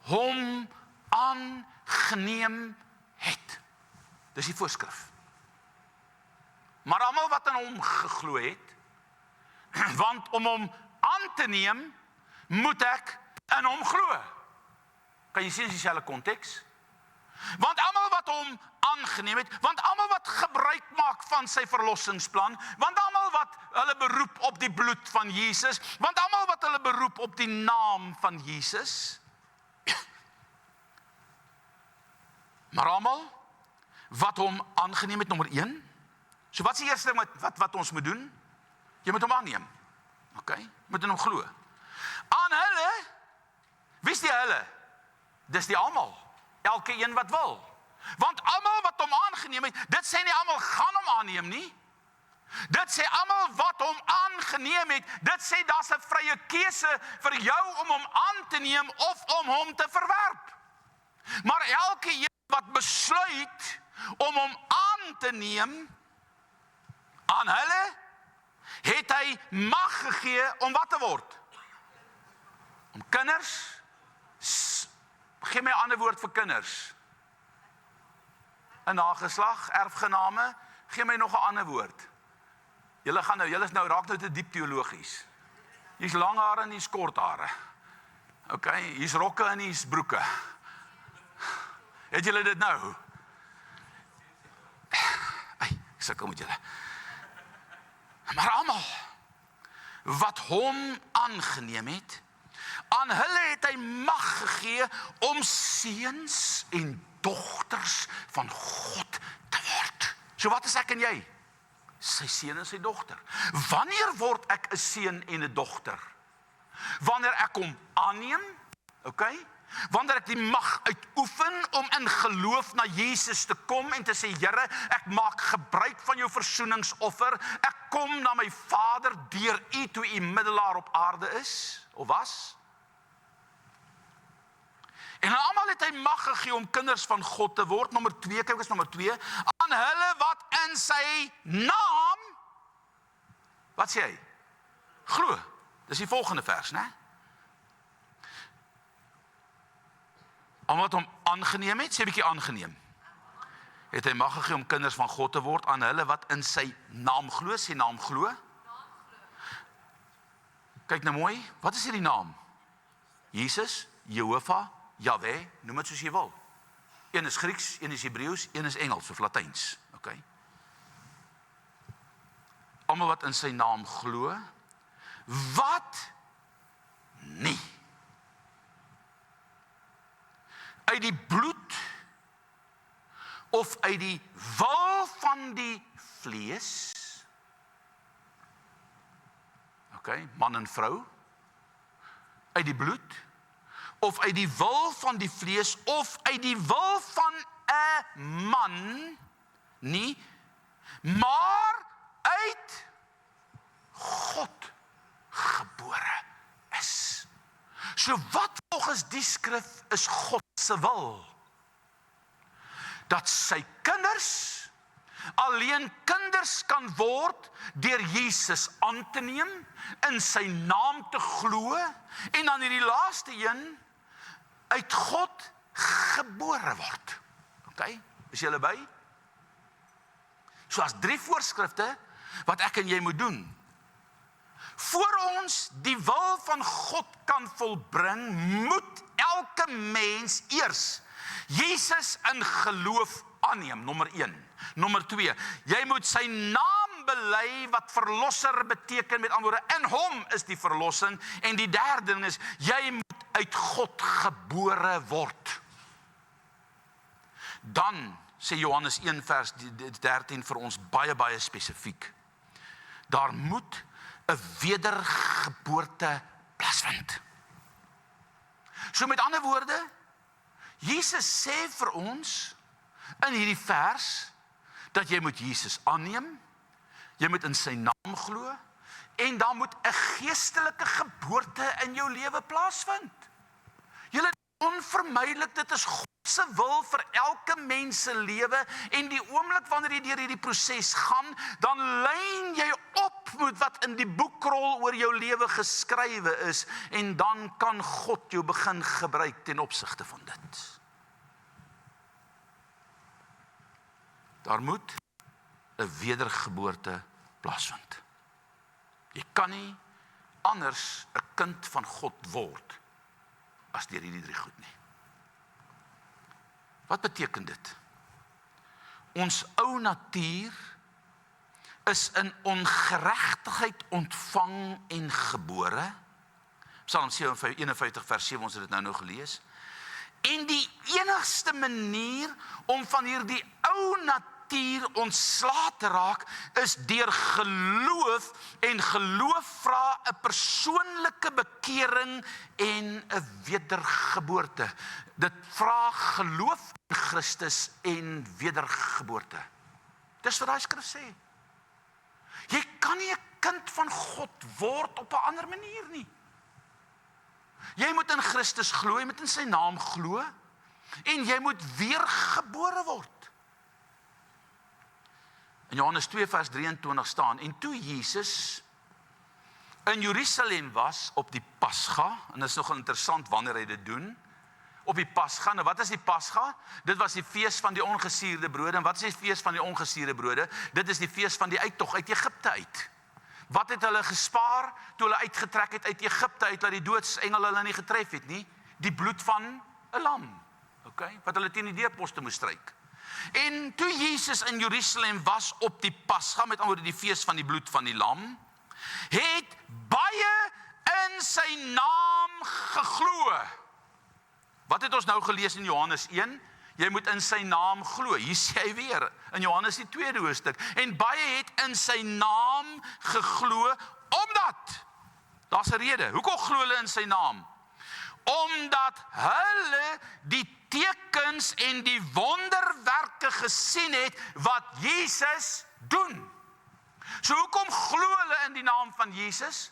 hom aangeneem het. Dis die voorskrif. Maar almal wat aan hom geglo het, want om hom aan te neem, moet ek in hom glo. Kan jy sien dieselfde konteks? Want almal wat hom aangeneem het, want almal wat gebruik maak van sy verlossingsplan, want almal wat hulle beroep op die bloed van Jesus, want almal wat hulle beroep op die naam van Jesus, maar almal wat hom aangeneem het, nommer 1. So wat is die eerste ding wat ons moet doen? Jy moet hom aanneem. Okay? Moet in hom glo. Aan hulle, wie is die hulle? Dis die almal. Elke een wat wil. Want almal wat hom aangeneem het, dit sê nie almal gaan hom aanneem nie. Dit sê almal wat hom aangeneem het, dit sê daar's 'n vrye keuse vir jou om hom aan te neem of om hom te verwerp. Maar elke een wat besluit om hom aan te neem, aan hulle het hy mag gegee om wat te word? Om kinders. Gee my 'n ander woord vir kinders. 'n Nageslag, erfgename, gee my nog 'n ander woord. Julle raak nou te diep teologies. Hier's lang hare en hier's kort hare. Okay, hier's rokke en hier's broeke. Het julle dit nou? Ek sukkel met julle. Maar almal wat hom aangeneem het, aan hulle het hy mag gegee om seuns en dogters van God te word. So wat is ek en jy? Sy seun en sy dogter. Wanneer word ek 'n seun en 'n dogter? Wanneer ek hom aanneem, okay? Wanneer ek die mag uitoefen om in geloof na Jesus te kom en te sê, Here, ek maak gebruik van jou versoeningsoffer. Ek kom na my Vader deur u toe u middelaar op aarde is, of was. En aan almal het hy mag gegee om kinders van God te word. Nommer 2, kyk eens nommer 2. Aan hulle wat in sy naam, wat sê hy? Glo. Dis die volgende vers, né? Almal wat hom aangeneem het, sê 'n bietjie aangeneem. Het hy mag gegee om kinders van God te word aan hulle wat in sy naam glo, sê naam glo. Kyk nou mooi, wat is hierdie naam? Jesus, Jehovah, Jahweh, noem dit soos jy wil. Een is Grieks, een is Hebreeus, een is Engels of Latyns, okay? Almal wat in sy naam glo, wat nie uit die bloed of uit die wil van die vlees, okay, man en vrou, uit die bloed of uit die wil van die vlees of uit die wil van 'n man nie, maar uit God gebore is. So wat volgens die skrif is God se wil? Dat sy kinders alleen kinders kan word deur Jesus aan te neem, in sy naam te glo en dan hierdie laaste een uit God gebore word. Okay? Is julle by? So as 3 voorskrifte wat ek en jy moet doen. Voor ons die wil van God kan volbring, moet elke mens eers Jesus in geloof aanneem, nommer 1. Nommer 2, jy moet sy naam bely wat verlosser beteken, met ander woorde, in hom is die verlossing. En die derde ding is, jy moet uit God gebore word. Dan sê Johannes 1 vers 13 vir ons baie spesifiek. Daar moet 'n wedergeboorte plaasvind. So met ander woorde, Jesus sê vir ons in hierdie vers dat jy moet Jesus aanneem, jy moet in sy naam glo en dan moet 'n geestelike geboorte in jou lewe plaasvind. Julle, onvermydelik, dit is God se wil vir elke mens se lewe en die oomblik wanneer jy deur hierdie proses gaan, dan lyn jy op met wat in die boekrol oor jou lewe geskrywe is en dan kan God jou begin gebruik ten opsigte van dit. Daar moet 'n wedergeboorte plaasvind. Jy kan nie anders 'n kind van God word as deur hierdie 3 goed nie. Wat beteken dit? Ons ou natuur is in ongeregtigheid ontvang en gebore. Psalm 51 vers 7, ons het dit nou gelees. En die enigste manier om van hierdie ou natuur ontslae te raak is deur geloof, en geloof vra 'n persoonlike bekering en 'n wedergeboorte. Dit vra geloof in Christus en wedergeboorte. Dis wat daai skrif sê. Jy kan nie 'n kind van God word op 'n ander manier nie. Jy moet in Christus glo, jy moet in sy naam glo en jy moet weergebore word. In Johannes 2 vers 23 staan, en toe Jesus in Jerusalem was op die Pasga, en dit is nogal interessant wanneer hy dit doen, op die Pasga. Nou wat is die Pasga? Dit was die fees van die ongesuurde brode. En wat is die fees van die ongesuurde brode? Dit is die fees van die uittog uit Egipte uit. Wat het hulle gespaar toe hulle uitgetrek het uit Egipte uit, dat die doodsengel hulle nie getref het nie? Die bloed van 'n lam. Okay? Wat hulle teen die deurposte moes stryk. En toe Jesus in Jerusalem was op die Pasga, met ander woorde die fees van die bloed van die lam, het baie in sy naam geglo. Wat het ons nou gelees in Johannes 1? Jy moet in sy naam glo. Hier sê hy weer in Johannes die 2de hoofstuk. En baie het in sy naam geglo, omdat, daar's 'n rede. Hoekom glo hulle in sy naam? Omdat hulle die tekens en die wonderwerke gesien het wat Jesus doen. So hoekom glo hulle in die naam van Jesus?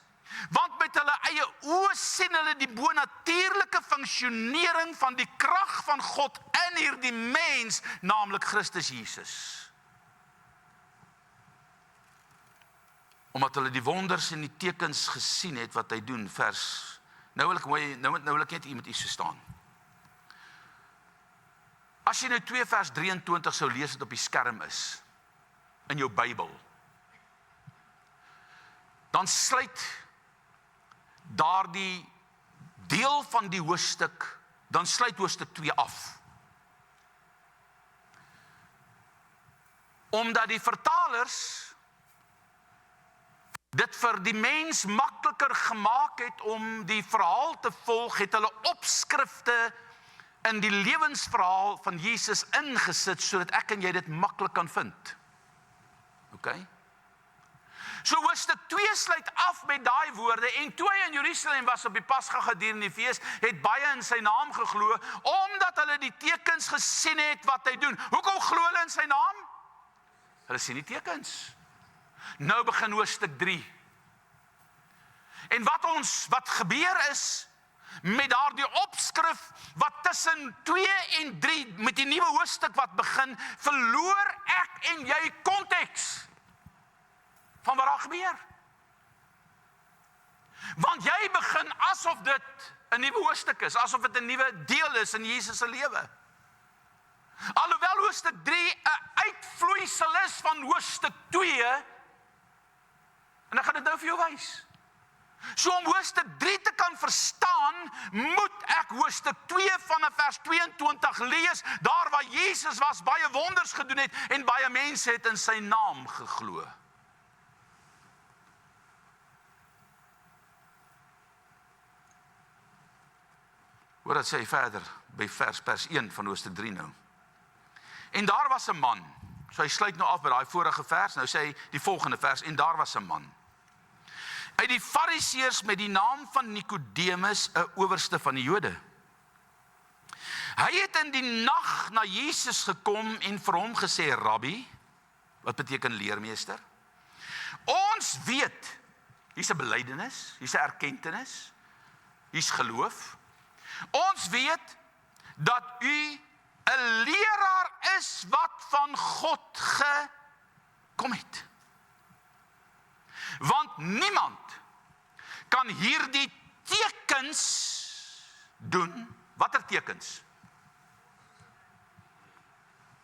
Want met hulle eie oë sien hulle die bonatuurlike funksionering van die krag van God in hierdie mens, naamlik Christus Jesus. Omdat hulle die wonders en die tekens gesien het wat hy doen, nou wil ek net iemand iets verstaan. As jy nou 2 vers 23 sou lees wat op die skerm is, in jou Bybel, dan sluit daardie deel van die hoofstuk, dan sluit hoofstuk 2 af. Omdat die vertalers dit vir die mens makliker gemaak het om die verhaal te volg, het hulle opskrifte in die lewensverhaal van Jesus ingesit, sodat ek en jy dit maklik kan vind. Okay? So hoofstuk 2 sluit af met daai woorde, en toe hy in Jerusalem was op die Pasga gedurende die fees, het baie in sy naam geglo, omdat hulle die tekens gesien het wat hy doen. Hoekom glo hulle in sy naam? Hulle sien die tekens. Nou begin hoofstuk 3. En wat gebeur is, met daardie opskrif, wat tussen 2 en 3, met die nuwe hoofstuk wat begin, verloor ek en jy konteks van wat daar gebeur. Want jy begin asof dit 'n nuwe hoofstuk is, asof dit 'n nuwe deel is in Jesus se lewe. Alhoewel hoofstuk 3 'n uitvloeisel is van hoofstuk 2, en ek gaan dit nou vir jou wys. So om hoofstuk 3 te kan verstaan, moet ek hoofstuk 2 vanaf vers 22 lees, daar waar Jesus was, baie wonders gedoen het, en baie mense het in sy naam geglo. Hoor wat sê hy verder, by vers 1 van hoofstuk 3 nou. En daar was 'n man. So hy sluit nou af by daai vorige vers. Nou sê hy die volgende vers, en daar was 'n man uit die Fariseërs met die naam van Nikodemus, 'n owerste van die Jode. Hy het in die nag na Jesus gekom en vir hom gesê, Rabbi, wat beteken leermeester? Ons weet, hier's 'n belydenis, hier's 'n erkentenis, hier's geloof. Ons weet dat u 'n leraar is wat van God gekom het. Want niemand kan hierdie tekens doen. Watter tekens?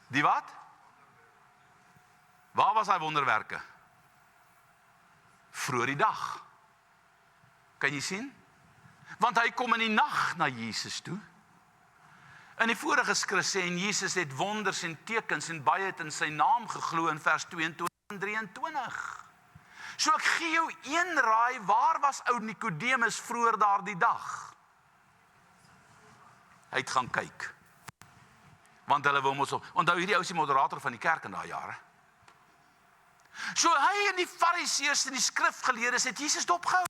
Die wat? Waar was hy wonderwerke? Vroeër die dag. Kan jy sien? Want hy kom in die nag na Jesus toe. In die vorige skrif sê en Jesus het wonders en tekens en baie het in sy naam geglo in vers 22 en 23. So ek gee jou een raai, waar was ou Nikodemus vroeër daardie dag? Hy het gaan kyk. Want hulle wil mos op. Onthou hierdie ou is die moderator van die kerk in daai jare. So hy en die Fariseërs en die skrifgeleerdes het Jesus dopgehou.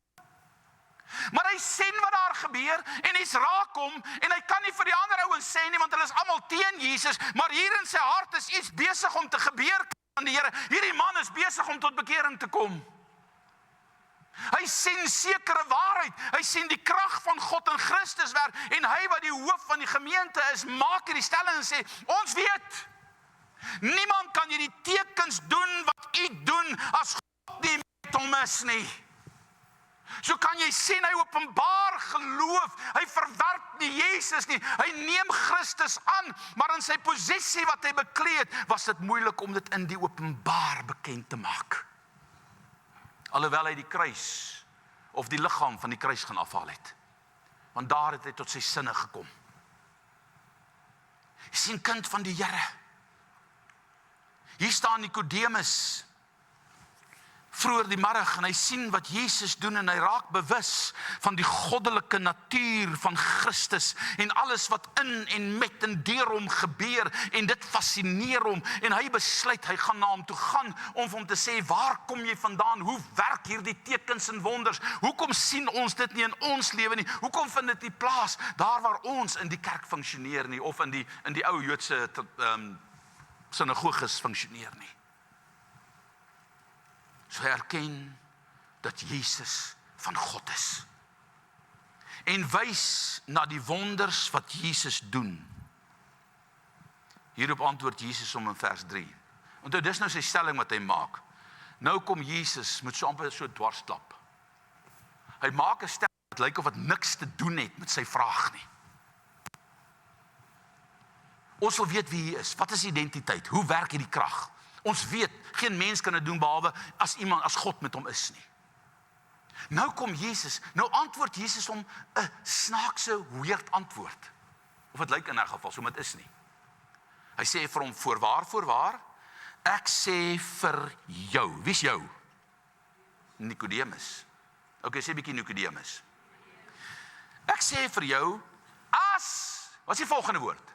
Maar hy sien wat daar gebeur en hy's raak hom en hy kan nie vir die ander ouens sê nie want hulle is almal teen Jesus, maar hier in sy hart is iets besig om te gebeur aan die Here. Hierdie man is besig om tot bekering te kom. Hy sien sekere waarheid. Hy sien die krag van God in Christus werk en hy wat die hoof van die gemeente is, maak hierdie stelling en sê, ons weet, niemand kan hierdie tekens doen wat u doen as God nie met hom is nie. So kan jy sien, hy openbaar geloof, hy verwerp nie Jesus nie, hy neem Christus aan, maar in sy posisie wat hy bekleed, was dit moeilik om dit in die openbaar bekend te maak. Alhoewel hy die kruis, of die liggaam van die kruis gaan afhaal het. Want daar het hy tot sy sinne gekom. Jy sien, kind van die Here. Hier staan Nikodemus, vroeër die middag en hy sien wat Jesus doen en hy raak bewus van die goddelike natuur van Christus en alles wat in en met en deur hom gebeur en dit fascineer hom en hy besluit hy gaan na hom toe gaan om vir hom te sê, waar kom jy vandaan? Hoe werk hierdie tekens en wonders? Hoekom sien ons dit nie in ons lewe nie? Hoekom vind dit nie plaas daar waar ons in die kerk funksioneer nie of in die ou Joodse sinagoges funksioneer nie? So hy erken dat Jesus van God is. En wys na die wonders wat Jesus doen. Hierop antwoord Jesus om in vers 3. Want dis nou sy stelling wat hy maak. Nou kom Jesus met so amper so dwarsklap. Hy maak 'n stelling wat lyk of wat niks te doen het met sy vraag nie. Ons wil weet wie hy is. Wat is identiteit? Hoe werk hierdie krag? Ons weet, geen mens kan dit doen behalwe as God met hom is nie. Nou kom Jesus, nou antwoord Jesus om 'n snaakse, weird antwoord. Of het lyk in 'n geval, so dit is nie. Hy sê vir hom, voorwaar, ek sê vir jou. Wie's jou? Nikodemus. Okay, sê 'n bietjie Nikodemus. Ek sê vir jou, wat is die volgende woord?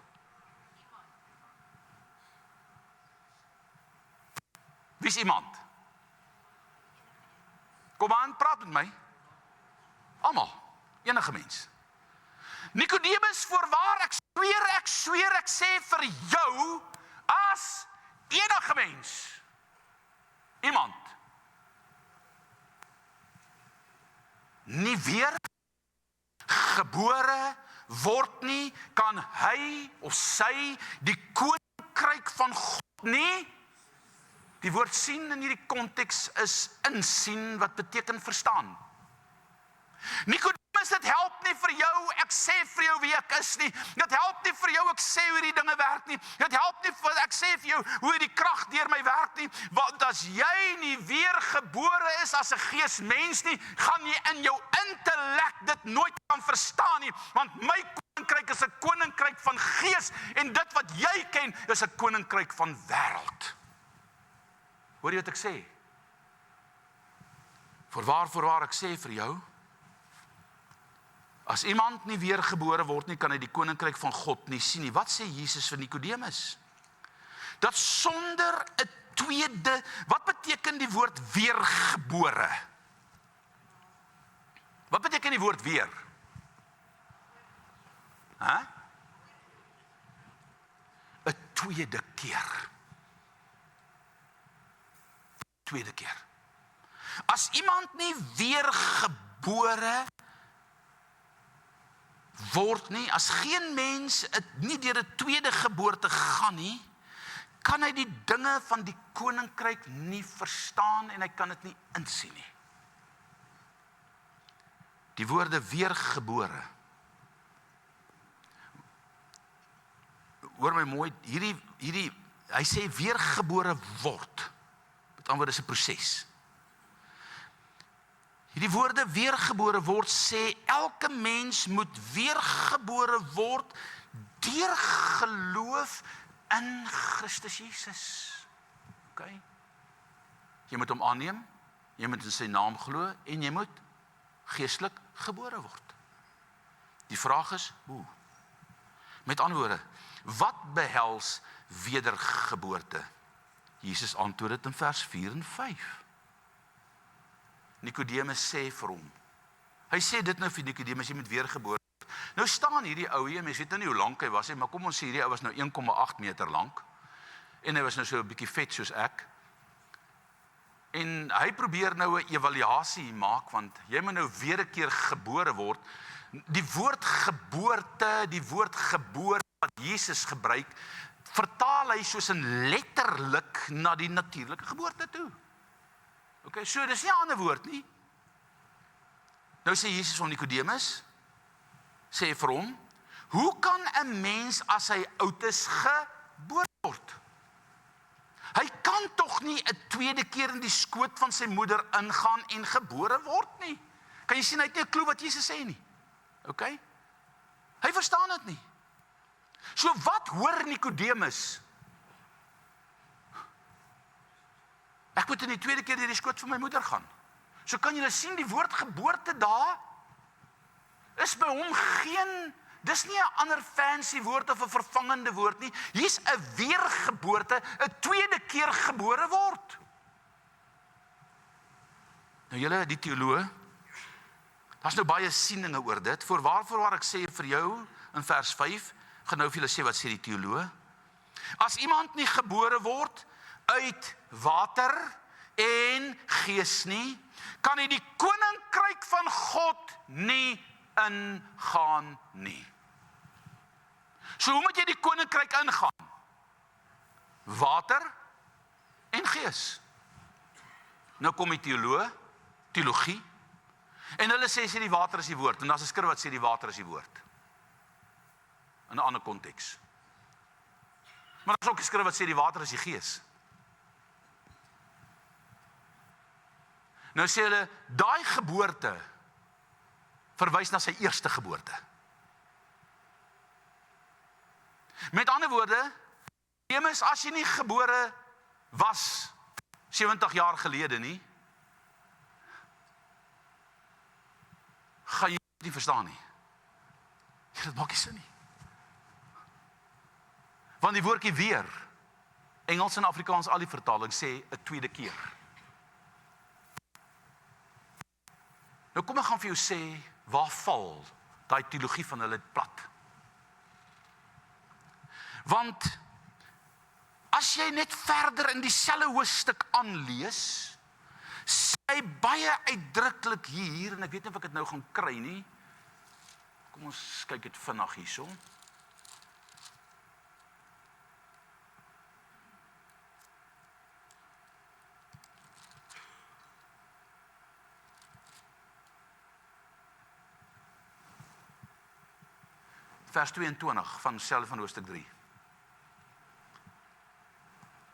Wie is iemand? Kom aan, praat met my. Almal, enige mens. Nikodemus, voorwaar, ek sweer, ek sê vir jou, as enige mens. Iemand. Nie weer gebore word nie, kan hy of sy die koninkryk van God nie. Die woord sien in hierdie konteks is insien, wat beteken verstaan. Nikodemus, dit help nie vir jou, ek sê vir jou wie ek is nie. Dit help nie vir jou, ek sê hoe die dinge werk nie. Dit help nie vir ek sê vir jou hoe die krag deur my werk nie. Want as jy nie weer gebore is as 'n geesmens nie, gaan jy in jou intellek dit nooit kan verstaan nie. Want my koninkryk is 'n koninkryk van gees en dit wat jy ken is 'n koninkryk van wêreld. Hoor jy wat ek sê? Voorwaar, ek sê vir jou, as iemand nie weer gebore word nie, kan hy die koninkryk van God nie sien nie. Wat sê Jesus vir Nikodemus? dat sonder 'n tweede, wat beteken die woord weergebore? Wat beteken die woord weer? Hè? 'n tweede keer. Tweede keer. As iemand nie weergebore word nie, as geen mens nie deur 'n tweede geboorte gaan nie, kan hy die dinge van die koninkryk nie verstaan en hy kan dit nie insien nie. Die woorde weergebore. Hoor my mooi, hy sê weergebore word. Met ander woorde is 'n proses. Hierdie woorde weergebore word sê elke mens moet weergebore word deur geloof in Christus Jesus. Okay? Jy moet hom aanneem, jy moet in sy naam glo en jy moet geestelik gebore word. Die vraag is hoe? Met ander woorde, wat behels wedergeboorte? Jesus antwoord dit in vers 4 en 5. Nikodemus sê vir hom. Hy sê dit nou vir Nikodemus, jy moet weergebore word. Nou staan hierdie ou hier, mens weet nou nie hoe lank hy was nie, maar kom ons sê hierdie ou was nou 1,8 meter lank. En hy was nou so 'n bietjie vet soos ek. En hy probeer nou 'n evaluasie maak, want jy moet nou weer 'n keer gebore word. Die woord geboorte, die woord gebore wat Jesus gebruik, vertaal hy soos in letterlik na die natuurlike geboorte toe. Okay, so dis nie 'n ander woord nie. Nou sê Jesus van Nikodemus, sê vir hom, hoe kan 'n mens as hy oud is gebore word? Hy kan tog nie 'n tweede keer in die skoot van sy moeder ingaan en gebore word nie. Kan jy sien, hy het nie 'n klou wat Jesus sê nie. Okay? Hy verstaan dit nie. So wat hoor Nikodemus? Ek moet in die tweede keer deur die skoot van my moeder gaan. So kan julle sien, die woord geboorte daar is by hom geen, dis nie 'n ander fancy woord of 'n vervangende woord nie. Hier's 'n weergeboorte, 'n tweede keer gebore word. Nou julle, die teoloë, daar's nou baie sieninge oor dit. Voorwaar ek sê vir jou in vers 5, gaan nou vir julle sê wat sê die teoloë. As iemand nie gebore word uit water en gees nie, kan hy die koninkryk van God nie ingaan nie. So hoe moet jy die koninkryk ingaan? Water en gees. Nou kom die teologie, en hulle sê die water is die woord, en daar's 'n skrif wat sê die water is die woord. In 'n ander konteks. Maar daar's ook 'n skrif wat sê die water is die gees. Nou sê hulle, daai geboorte verwys na sy eerste geboorte. Met ander woorde, Nikodemus, as jy nie gebore was 70 jaar gelede nie, gaan jy dit nie verstaan nie. Dit maak nie sin nie. Want die woordjie weer, Engels en Afrikaans, al die vertaling sê 'n tweede keer. Nou kom ek gaan vir jou sê, waar val daai teologie van hulle plat? Want as jy net verder in dieselfde hoofstuk aanlees, sê hy baie uitdruklik hier, en ek weet nie of ek dit nou gaan kry nie. Kom ons kyk dit vinnig hierso. Vers 22 van self van hoofstuk 3.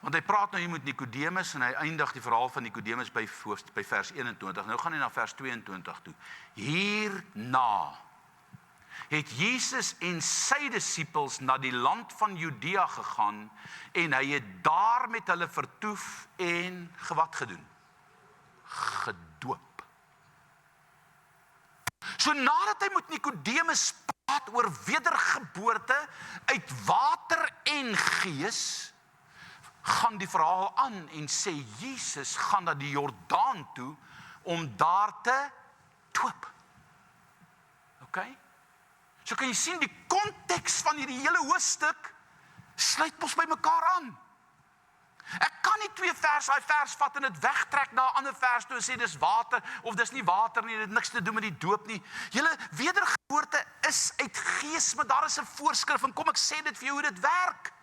Want hy praat nou hier met Nikodemus en hy eindig die verhaal van Nikodemus by vers 21. Nou gaan hy na vers 22 toe. Hierna het Jesus en sy disippels na die land van Judea gegaan en hy het daar met hulle vertoef en wat gedoen? Gedoop. So nadat hy met Nikodemus praat oor wedergeboorte uit water en gees, gaan die verhaal aan en sê Jesus gaan na die Jordaan toe om daar te doop. Okay? So kan jy sien die konteks van hierdie hele hoofstuk sluit mos by mekaar aan. Ek kan nie daai vers vat en dit wegtrek na 'n ander vers toe en sê dis water of dis nie water nie, dit het niks te doen met die doop nie. Julle wedergeboorte is uit gees, maar daar is 'n voorskrif en kom ek sê dit vir jou hoe dit werk.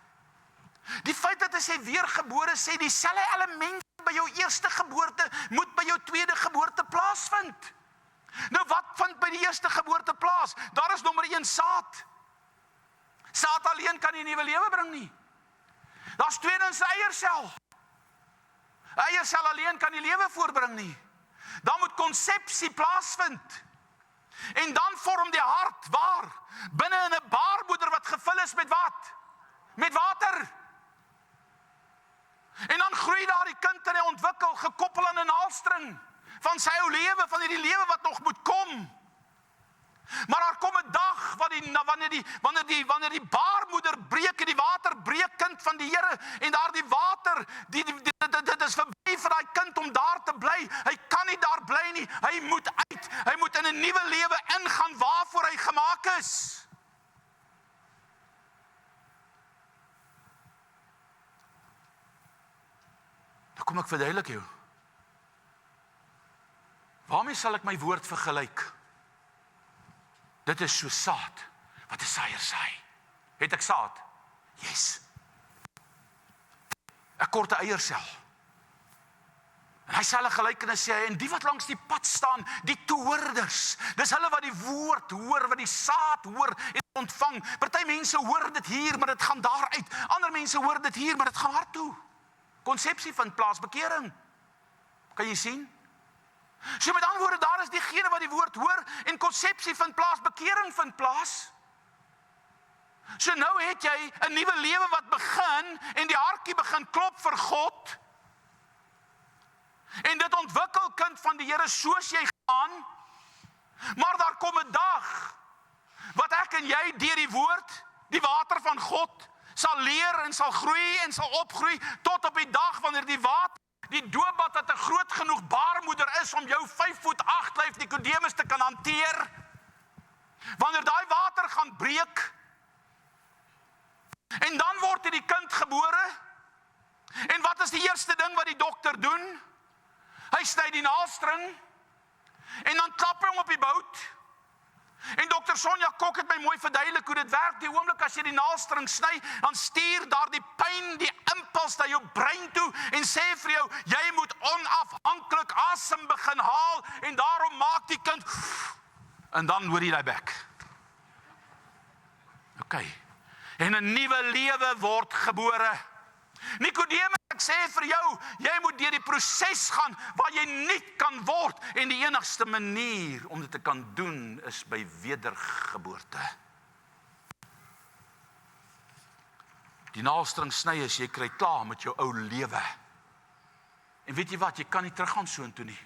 Die feit dat as jy weergebore sê dieselfde elemente by jou eerste geboorte moet by jou tweede geboorte plaasvind. Nou wat vind by die eerste geboorte plaas? Daar is nommer 1 saad. Saad alleen kan nie nuwe lewe bring nie. Daar's tweedens 'n eiersel. 'n Eiersel alleen kan nie lewe voorbring nie. Dan moet konsepsie plaasvind. En dan vorm die hart waar? Binne in 'n baarmoeder wat gevul is met wat? Met water. En dan groei daar die kind en hy ontwikkel, gekoppel aan 'n naaldstring van sy ou lewe, van hierdie lewe wat nog moet kom. Maar daar kom 'n dag wanneer die baarmoeder breek en die water breek, kind van die Here, en daardie water, dit is verby vir daai kind om daar te bly. Hy kan nie daar bly nie. Hy moet uit. Hy moet in 'n nuwe lewe ingaan waarvoor hy gemaak is. Nou kom ek verduidelik jou. Waarmee sal ek my woord vergelyk? Dit is so saad wat 'n saaier saai. Het ek saad? Yes. Ek kort 'n eiersel. En hy sal 'n gelykenis sê, en die wat langs die pad staan, die toehoorders, dis hulle wat die woord hoor, wat die saad hoor en ontvang. Party mense hoor dit hier, maar dit gaan daar uit. Ander mense hoor dit hier, maar dit gaan hart toe. Konsepsie vind plaas, bekering. Kan jy sien? So met ander woorde, daar is diegene wat die woord hoor en konsepsie vind plaas, bekering vind plaas. So nou het jy 'n nuwe lewe wat begin en die hartjie begin klop vir God. En dit ontwikkel kind van die Here soos jy gaan. Maar daar kom 'n dag wat ek en jy deur die woord, die water van God, sal leer en sal groei en sal opgroei tot op die dag wanneer die water, die doopbad wat 'n groot genoeg baarmoeder is om jou 5'8" lyf Nikodemus te kan hanteer. Wanneer daai water gaan breek, en dan word die kind gebore. En wat is die eerste ding wat die dokter doen? Hy sny die naaldstring en dan klap hy hom op die bout. En dokter Sonja Kok het my mooi verduidelik hoe dit werk. Die oomblik as jy die naaldstring sny, dan stuur daardie pyn die impuls na jou brein toe en sê vir jou, jy moet onafhanklik asem begin haal en daarom maak die kind en dan hoor jy die bek. Okay. En 'n nuwe lewe word gebore. Nikodemus, ek sê vir jou, jy moet deur die proses gaan waar jy nuut kan word en die enigste manier om dit te kan doen is by wedergeboorte. Die naaldstring sny as jy kry klaar met jou ou lewe. En weet jy wat, jy kan nie teruggaan soontoe nie.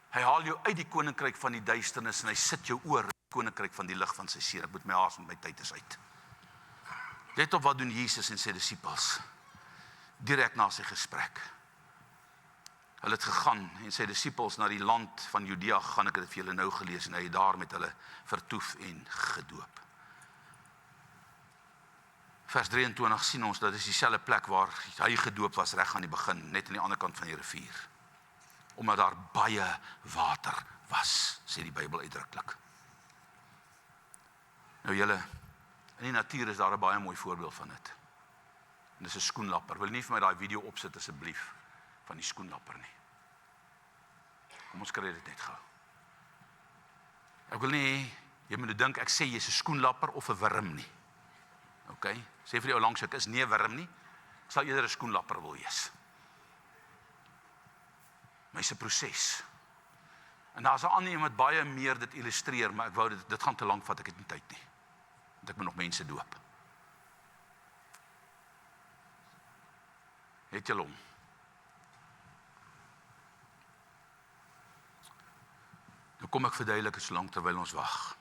Hy haal jou uit die koninkryk van die duisternis en hy sit jou oor koninkryk van die lig van sy seer. Ek moet my haas, want my tyd is uit. Let op wat doen Jesus en sy disippels. Direk na sy gesprek. Hulle het gegaan en sy disippels na die land van Judea gegaan. Ek het dit vir julle nou gelees en hy het daar met hulle vertoef en gedoop. Vers 23 sien ons dat is dieselfde plek waar hy gedoop was reg aan die begin, net aan die ander kant van die rivier. Omdat daar baie water was, sê die Bybel uitdruklik. Nou julle, in die natuur is daar 'n baie mooi voorbeeld van dit. En dis 'n skoenlapper. Wil nie vir my daai video opsit asseblief van die skoenlapper nie. Kom ons kry dit net gou. Ek wil nie jy moet dink ek sê jy's 'n skoenlapper of 'n wurm nie. Okay? Sê vir jou langs ek is nie 'n wurm nie. Ek sal eerder 'n skoenlapper wil wees. Maar dis 'n proses. En daar's 'n ander een wat baie meer dit illustreer, maar ek wou dit gaan te lank vat, ek het nie tyd nie. Want ek moet nog mense doop. Het julle hom? Nou kom ek verduidelik het so lank terwyl ons wag.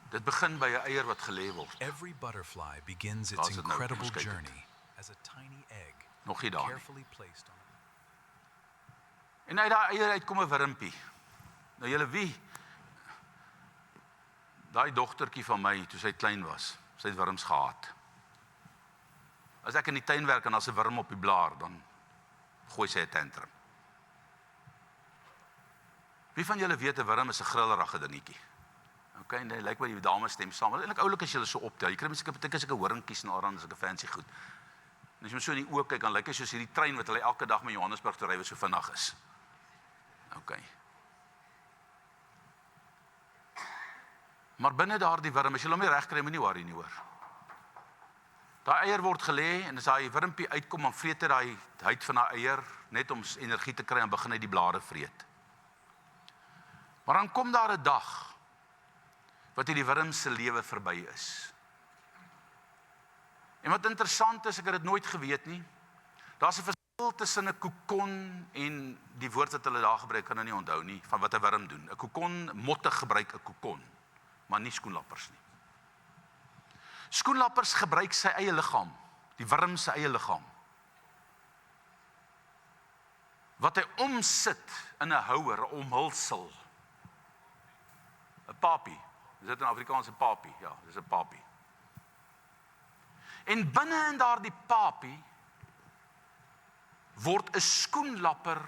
Dit begin by 'n eier wat gelê word. Every butterfly begins Laat its dit nou, incredible ons kyk dit. journey as a tiny egg, Nog nie daar nie. carefully placed on En uit daai eier uitkom 'n wurmpie. Nou julle wie? Daai dogtertjie van my toe sy klein was, sy het wurms gehaat. As ek in die tuin werk en as 'n wurm op die blaar, dan gooi sy 'n tantrum. Wie van julle weet 'n wurm is 'n grillerige dingetjie? Okay, nee, lyk my die dames stem saam. Want eintlik oulik as julle so optel. Jy kry mense baie sulke horingkies en alraan sulke fancy goed. En as jy so in die oë kyk, dan lyk hy soos hierdie trein wat hulle elke dag met Johannesburg toe ry wat so vinnig is. Okay. Maar binne daardie wurm, as jy hom nie reg kry, moenie worry nie hoor. Daai eier word gelê en as daai wurmpie uitkom, dan vreet hy daai huid van daai eier net om energie te kry en begin hy die blare vreet. Maar dan kom daar 'n dag wat hierdie wurm se lewe verby is. En wat interessant is, ek het dit nooit geweet nie. Daar's 'n verskil tussen 'n kokon en die woord wat hulle daar gebruik, kan nou nie onthou nie, van wat 'n wurm doen. 'n Kokon, motte gebruik 'n kokon, maar nie skoenlappers nie. Skoenlappers gebruik sy eie liggaam, die wurm se eie liggaam, wat hy omsit in 'n houer, 'n omhulsel, 'n papie. Is dit in Afrikaans 'n papie? Ja, dis 'n papie. En binne in daardie papie word 'n skoenlapper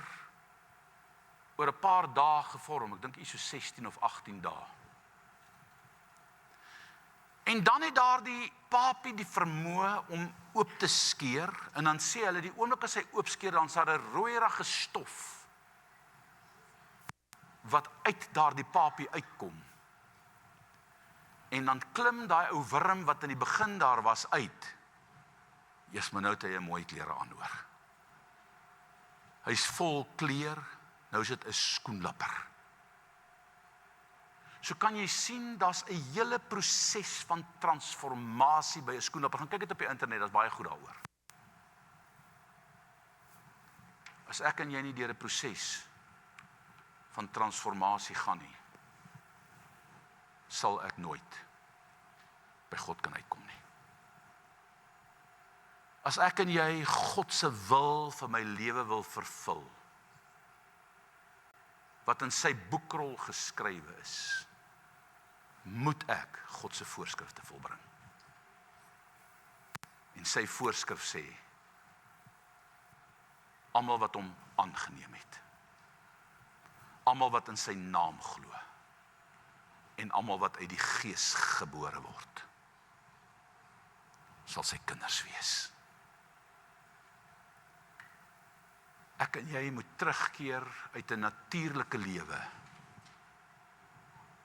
oor 'n paar dae gevorm. Ek dink iets so 16 of 18 dae. En dan het daardie papie die vermoë om oop te skeer en dan sê hulle die oomblik as hy oop skeer dan sal 'n rooierige stof wat uit daardie papie uitkom. En dan klim daai ou wurm wat in die begin daar was uit. Eers maar nou het hy 'n mooi klere aan hoor. Hy's vol kleur, nou is dit 'n skoenlapper. So kan jy sien, daar's 'n hele proses van transformasie by 'n skoenlapper. Gaan kyk dit op die internet, daar's baie goed daaroor. As ek en jy nie deur 'n proses van transformasie gaan nie, sal ek nooit by God kan uitkom nie. As ek en jy God se wil vir my lewe wil vervul, wat in sy boekrol geskrywe is, moet ek God se voorskrifte volbring. En sy voorskrif sê, almal wat hom aangeneem het, almal wat in sy naam glo, en almal wat uit die Gees gebore word, sal sy kinders wees. Ek en jy moet terugkeer uit 'n natuurlike lewe,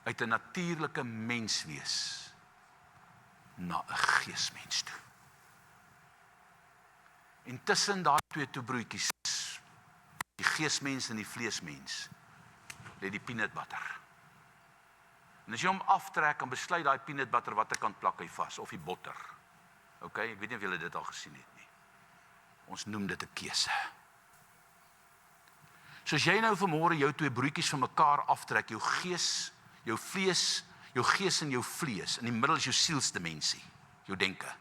uit 'n natuurlike mens wees, na 'n geesmens toe. En tussen daai twee toebroodjies, die geesmens en die vleesmens, lê die peanut butter. En as jy hom aftrek, dan besluit daai peanut butter watter kant plak hy vas, of die botter. Ok, ek weet nie of julle dit al gesien het nie. Ons noem dit 'n keuse. So as jy nou vanmôre jou twee broodjies van mekaar aftrek, jou gees, jou vlees, jou gees en jou vlees, in die middel is jou sielsdimensie, jou denke.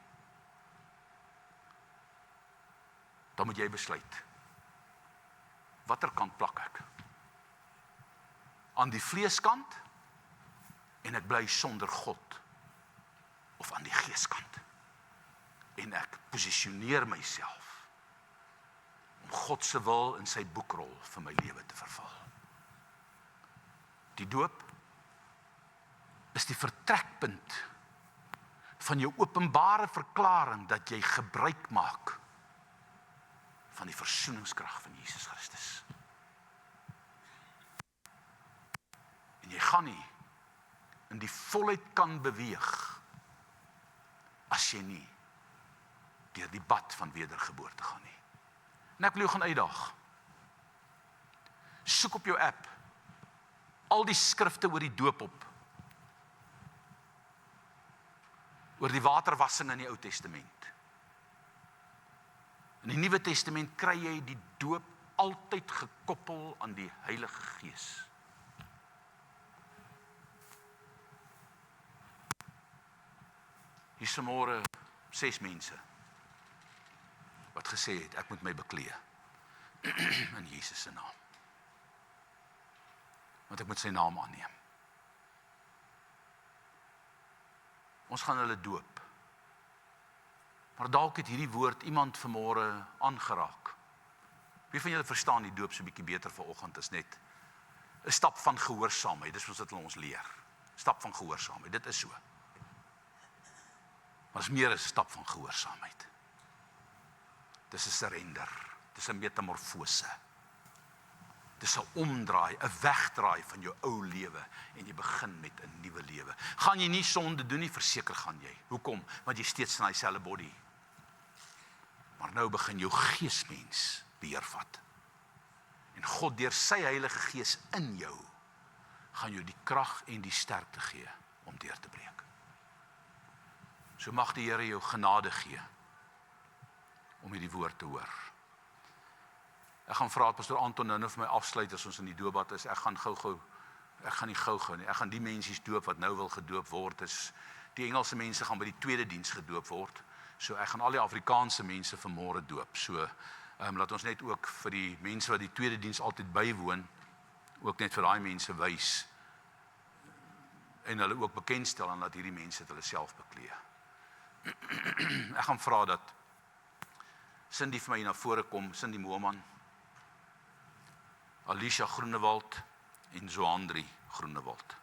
Dan moet jy besluit, watter kant plak ek? Aan die vleeskant, en ek bly sonder God, of aan die geeskant. En ek posisioneer myself om God se wil in sy boekrol vir my lewe te vervul. Die doop is die vertrekpunt van jou openbare verklaring dat jy gebruik maak van die versoeningskrag van Jesus Christus. En jy gaan nie in die volheid kan beweeg as jy nie deur die bad van wedergeboorte gaan nie. En ek wil jou gaan uitdaag. Soek op jou app al die skrifte oor die doop op. Oor die waterwassing in die Ou Testament. In die Nuwe Testament kry jy die doop altyd gekoppel aan die Heilige Gees. Hier's vanmôre 6 mense wat gesê het, ek moet my beklee in Jesus se naam. Want ek moet sy naam aanneem. Ons gaan hulle doop. Maar dalk het hierdie woord iemand vanmôre aangeraak. Wie van julle verstaan die doop so 'n bietjie beter vanoggend is net 'n stap van gehoorsaamheid. Dis wat hulle ons leer. Stap van gehoorsaamheid. Dit is so. Maar is meer as 'n stap van gehoorsaamheid. Dis 'n surrender. Dis 'n metamorfose. Dis 'n omdraai, 'n wegdraai van jou ou lewe en jy begin met 'n nuwe lewe. Gaan jy nie sonde doen nie, verseker gaan jy. Hoekom? Want jy steeds in dieselfde body. Maar nou begin jou geesmens beheer vat. En God deur sy Heilige Gees in jou gaan jou die krag en die sterkte gee om deur te breek. So mag die Here jou genade gee om hierdie woord te hoor. Ek gaan vra pastoor Anton nou vir my afsluit as ons in die doopbad is. Ek gaan nie gou nie. Ek gaan die mensies doop wat nou wil gedoop word. Die Engelse mense gaan by die tweede diens gedoop word. So ek gaan al die Afrikaanse mense vanmôre doop. So laat ons net ook vir die mense wat die tweede diens altyd bywoon, ook net vir daai mense wys en hulle ook bekendstel en laat hierdie mense het hulle self beklee. Ek gaan vra dat Cindy vir my hier na vore kom, Cindy Moorman, Alicia Groenewald en Zoandri Groenewald.